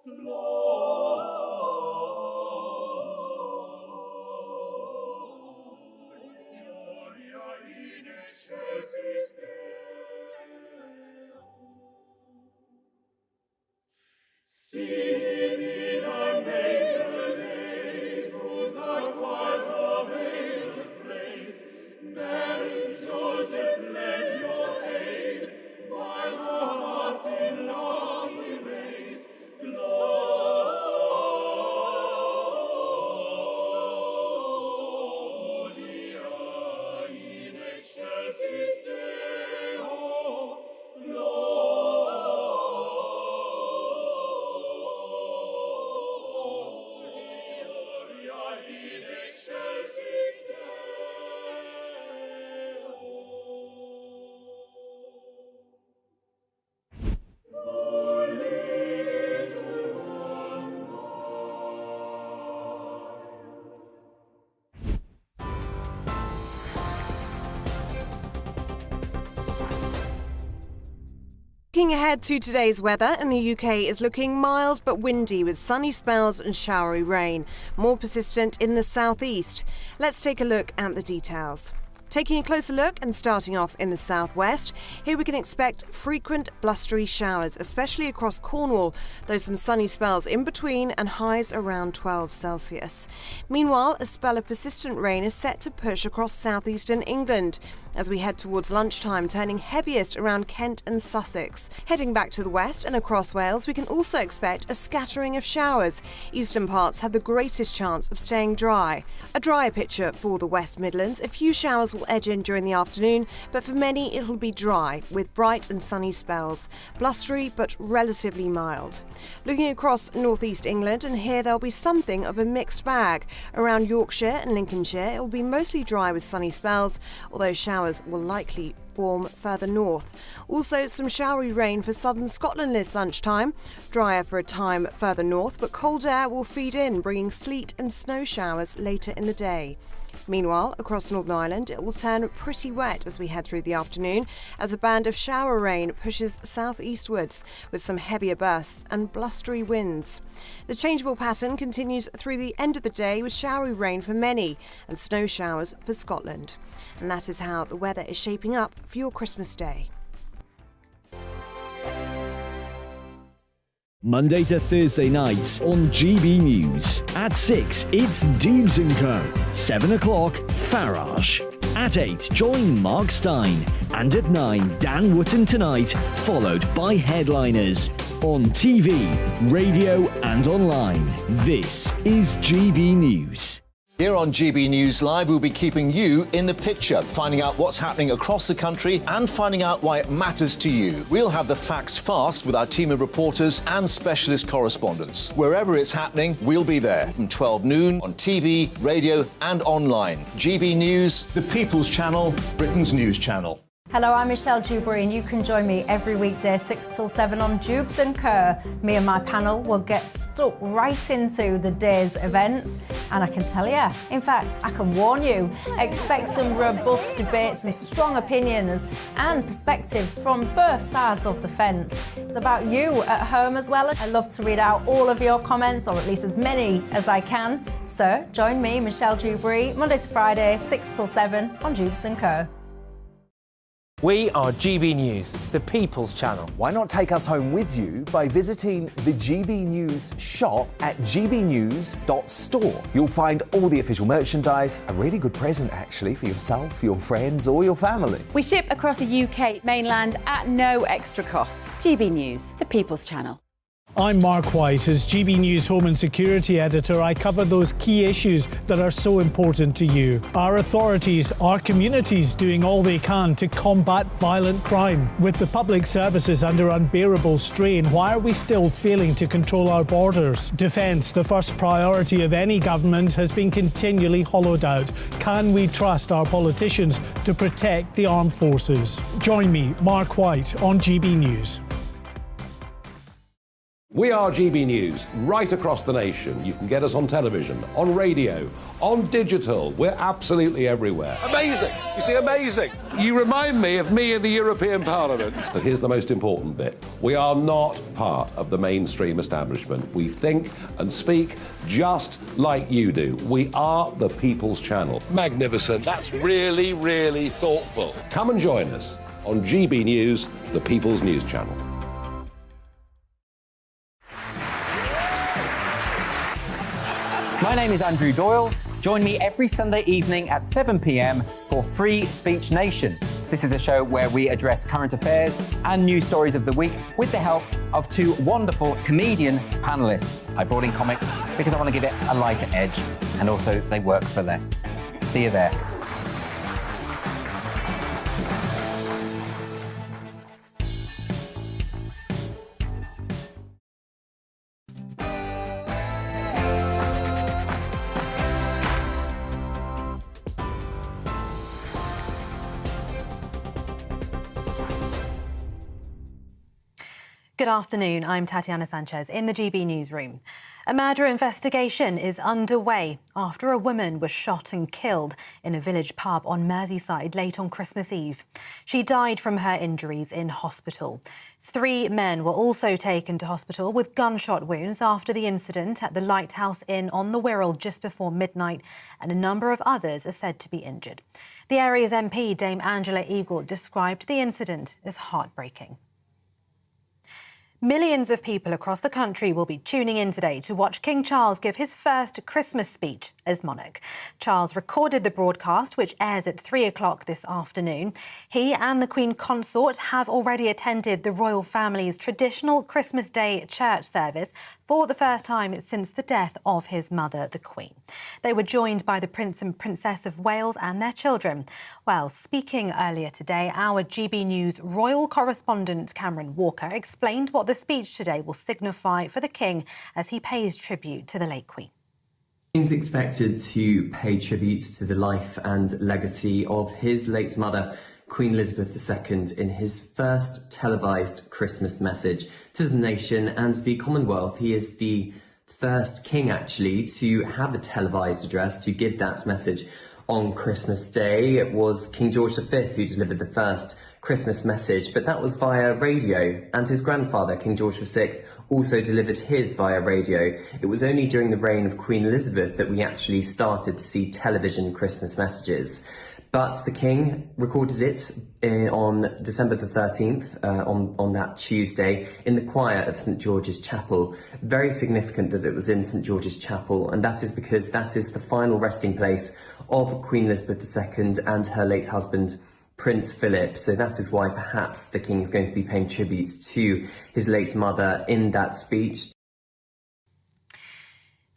Gloria in excelsis Deo. See him in a manger laid, to the choirs of angels praise. Mary, Joseph, lend your aid, while our hearts in love we raise. Gloria in excelsis Deo, Gloria in excelsis Looking ahead to today's weather, in the UK is looking mild but windy with sunny spells and showery rain, more persistent in the southeast. Let's take a look at the details. Taking a closer look and starting off in the southwest, here we can expect frequent blustery showers, especially across Cornwall, though some sunny spells in between and highs around 12 Celsius. Meanwhile, a spell of persistent rain is set to push across southeastern England as we head towards lunchtime, turning heaviest around Kent and Sussex. Heading back to the west and across Wales, we can also expect a scattering of showers. Eastern parts have the greatest chance of staying dry. A drier picture for the West Midlands. A few showers will edge in during the afternoon, but for many it'll be dry with bright and sunny spells, blustery but relatively mild. Looking across northeast England, and here there'll be something of a mixed bag. Around Yorkshire and Lincolnshire it'll be mostly dry with sunny spells, although showers will likely form further north. Also some showery rain for southern Scotland this lunchtime. Drier for a time further north, but cold air will feed in, bringing sleet and snow showers later in the day. Meanwhile, across Northern Ireland, it will turn pretty wet as we head through the afternoon as a band of shower rain pushes southeastwards with some heavier bursts and blustery winds. The changeable pattern continues through the end of the day with showery rain for many and snow showers for Scotland. And that is how the weather is shaping up for your Christmas day. Monday to Thursday nights on GB News. At 6, it's Dubes & Co. 7 o'clock, Farage. At 8, join Mark Stein. And at 9, Dan Wootton Tonight, followed by Headliners. On TV, radio and online. This is GB News. Here on GB News Live, we'll be keeping you in the picture, finding out what's happening across the country and finding out why it matters to you. We'll have the facts fast with our team of reporters and specialist correspondents. Wherever it's happening, we'll be there from 12 noon on TV, radio and online. GB News, the People's Channel, Britain's news channel. Hello, I'm Michelle Dewberry and you can join me every weekday 6 till 7 on Dubes & Co. Me and my panel will get stuck right into the day's events, and I can tell you, in fact, I can warn you, expect some robust debates, some strong opinions and perspectives from both sides of the fence. It's about you at home as well. I love to read out all of your comments, or at least as many as I can. So join me, Michelle Dewberry, Monday to Friday, 6 till 7 on Dubes & Co. We are GB News, the People's Channel. Why not take us home with you by visiting the GB News shop at gbnews.store? You'll find all the official merchandise, a really good present actually for yourself, your friends or your family. We ship across the UK mainland at no extra cost. GB News, the People's Channel. I'm Mark White. As GB News Home and Security Editor, I cover those key issues that are so important to you. Our authorities, our communities doing all they can to combat violent crime. With the public services under unbearable strain, why are we still failing to control our borders? Defence, the first priority of any government, has been continually hollowed out. Can we trust our politicians to protect the armed forces? Join me, Mark White, on GB News. We are GB News, right across the nation. You can get us on television, on radio, on digital. We're absolutely everywhere. Amazing. You see, amazing. You remind me of me in the European Parliament. But here's the most important bit. We are not part of the mainstream establishment. We think and speak just like you do. We are the People's Channel. Magnificent. That's really, really thoughtful. Come and join us on GB News, the People's News Channel. My name is Andrew Doyle. Join me every Sunday evening at 7 p.m. for Free Speech Nation. This is a show where we address current affairs and news stories of the week with the help of two wonderful comedian panellists. I brought in comics because I want to give it a lighter edge, and also they work for less. See you there. Good afternoon, I'm Tatiana Sanchez in the GB newsroom. A murder investigation is underway after a woman was shot and killed in a village pub on Merseyside late on Christmas Eve. She died from her injuries in hospital. 3 men were also taken to hospital with gunshot wounds after the incident at the Lighthouse Inn on the Wirral just before midnight, and a number of others are said to be injured. The area's MP, Dame Angela Eagle, described the incident as heartbreaking. Millions of people across the country will be tuning in today to watch King Charles give his first Christmas speech as monarch. Charles recorded the broadcast, which airs at 3 o'clock this afternoon. He and the Queen Consort have already attended the royal family's traditional Christmas Day church service for the first time since the death of his mother, the Queen. They were joined by the Prince and Princess of Wales and their children. Well, speaking earlier today, our GB News royal correspondent Cameron Walker explained what the speech today will signify for the King as he pays tribute to the late Queen. King's expected to pay tribute to the life and legacy of his late mother, Queen Elizabeth II, in his first televised Christmas message to the nation and the Commonwealth. He is the first king, actually, to have a televised address, to give that message on Christmas Day. It was King George V who delivered the first Christmas message, but that was via radio, and his grandfather, King George VI, also delivered his via radio. It was only during the reign of Queen Elizabeth that we actually started to see television Christmas messages. But the King recorded it on December the 13th, on that Tuesday, in the choir of St George's Chapel. Very significant that it was in St George's Chapel, and that is because that is the final resting place of Queen Elizabeth II and her late husband, Prince Philip. So that is why perhaps the King is going to be paying tribute to his late mother in that speech.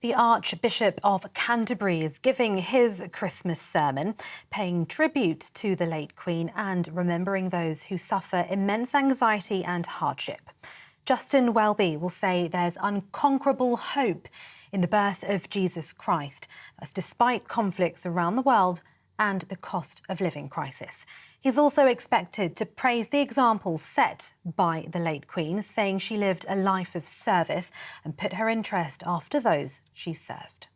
The Archbishop of Canterbury is giving his Christmas sermon, paying tribute to the late Queen and remembering those who suffer immense anxiety and hardship. Justin Welby will say there's unconquerable hope in the birth of Jesus Christ. That's despite conflicts around the world and the cost of living crisis. He's also expected to praise the example set by the late Queen, saying she lived a life of service and put her interest after those she served.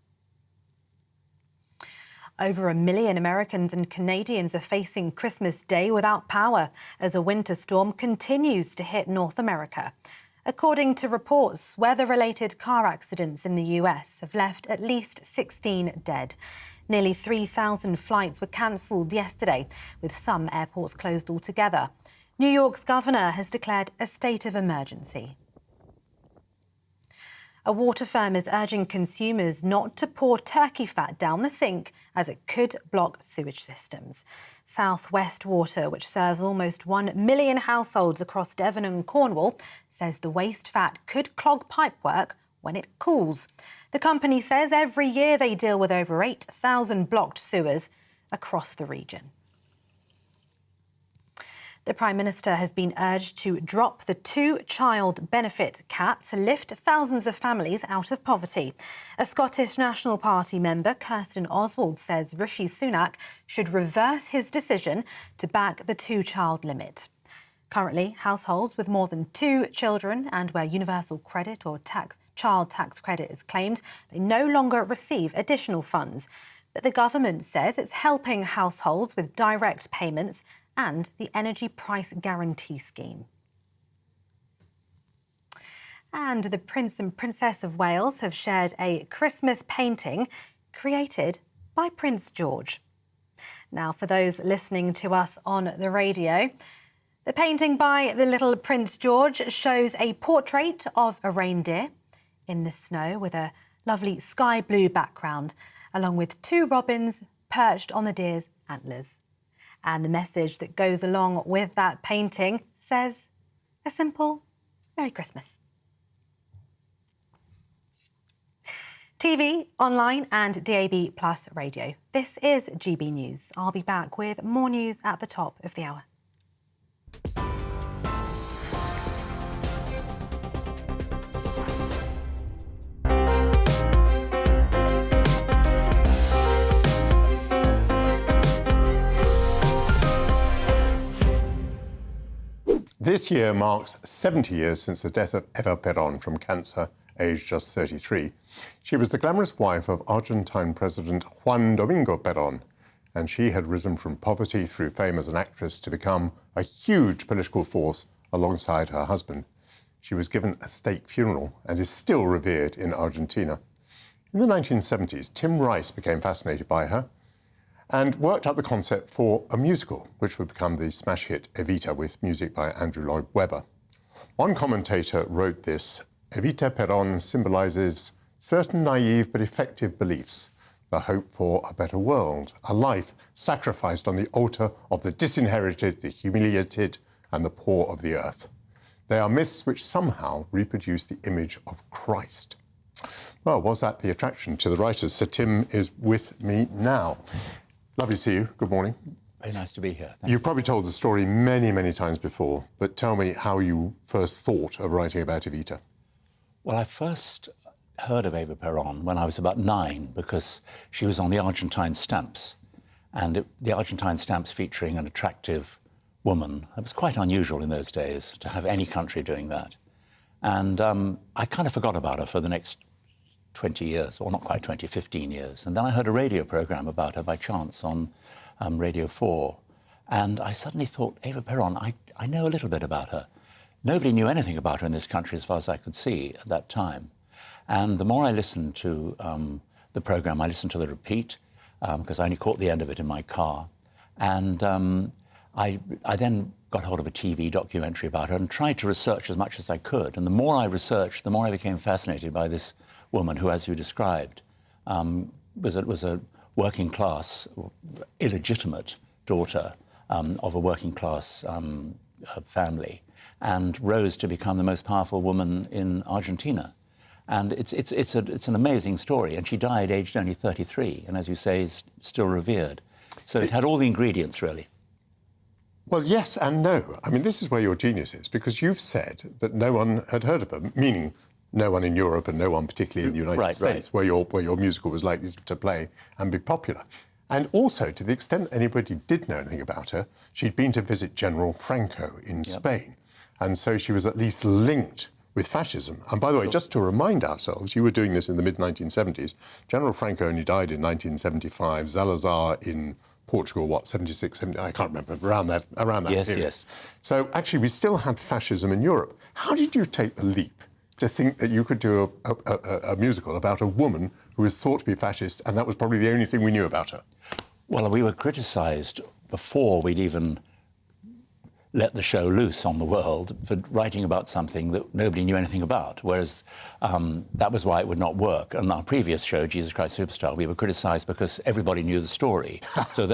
Over 1 million Americans and Canadians are facing Christmas Day without power as a winter storm continues to hit North America. According to reports, weather-related car accidents in the US have left at least 16 dead. Nearly 3,000 flights were cancelled yesterday, with some airports closed altogether. New York's governor has declared a state of emergency. A water firm is urging consumers not to pour turkey fat down the sink as it could block sewage systems. South West Water, which serves almost 1 million households across Devon and Cornwall, says the waste fat could clog pipework when it cools. The company says every year they deal with over 8,000 blocked sewers across the region. The Prime Minister has been urged to drop the two-child benefit cap to lift thousands of families out of poverty. A Scottish National Party member, Kirsten Oswald, says Rishi Sunak should reverse his decision to back the two-child limit. Currently, households with more than 2 children and where universal credit or child tax credit is claimed, they no longer receive additional funds. But the government says it's helping households with direct payments and the Energy Price Guarantee Scheme. And the Prince and Princess of Wales have shared a Christmas painting created by Prince George. Now, for those listening to us on the radio, the painting by the little Prince George shows a portrait of a reindeer in the snow with a lovely sky blue background, along with 2 robins perched on the deer's antlers. And the message that goes along with that painting says a simple Merry Christmas. TV, online and DAB Plus radio. This is GB News. I'll be back with more news at the top of the hour. This year marks 70 years since the death of Evita Peron from cancer, aged just 33. She was the glamorous wife of Argentine President Juan Domingo Perón, and she had risen from poverty through fame as an actress to become a huge political force alongside her husband. She was given a state funeral and is still revered in Argentina. In the 1970s, Tim Rice became fascinated by her and worked out the concept for a musical, which would become the smash hit Evita, with music by Andrew Lloyd Webber. One commentator wrote this: Evita Peron symbolises certain naive but effective beliefs, the hope for a better world, a life sacrificed on the altar of the disinherited, the humiliated, and the poor of the earth. They are myths which somehow reproduce the image of Christ. Well, was that the attraction to the writers? Sir Tim is with me now. Lovely to see you. Good morning. Very nice to be here. You've probably told the story many, many times before, but tell me how you first thought of writing about Evita. Well, I first heard of Evita Peron when I was about 9, because she was on the Argentine stamps, and the Argentine stamps featuring an attractive woman. It was quite unusual in those days to have any country doing that. And I kind of forgot about her for the next 20 years, or not quite 20, 15 years. And then I heard a radio programme about her by chance on Radio 4. And I suddenly thought, Evita Peron, I know a little bit about her. Nobody knew anything about her in this country as far as I could see at that time. And the more I listened to the programme, I listened to the repeat, because I only caught the end of it in my car. And I then got hold of a TV documentary about her and tried to research as much as I could. And the more I researched, the more I became fascinated by this woman who, as you described, was a working class, illegitimate daughter of a working class family, and rose to become the most powerful woman in Argentina. And it's an amazing story. And she died aged only 33, and as you say, is still revered. So it had all the ingredients, really. Well, yes and no. I mean, this is where your genius is, because you've said that no one had heard of her, meaning no one in Europe and no one particularly in the United States, where your musical was likely to play and be popular. And also, to the extent that anybody did know anything about her, she'd been to visit General Franco in Spain. And so she was at least linked with fascism. And by the way, just to remind ourselves, you were doing this in the mid-1970s. General Franco only died in 1975. Salazar in Portugal, what, 76, 70, I can't remember, around that period. Yes. So actually, we still had fascism in Europe. How did you take the leap to think that you could do a musical about a woman who was thought to be fascist, and that was probably the only thing we knew about her? Well, we were criticised before we'd even let the show loose on the world for writing about something that nobody knew anything about, whereas that was why it would not work. And our previous show, Jesus Christ Superstar, we were criticised because everybody knew the story. So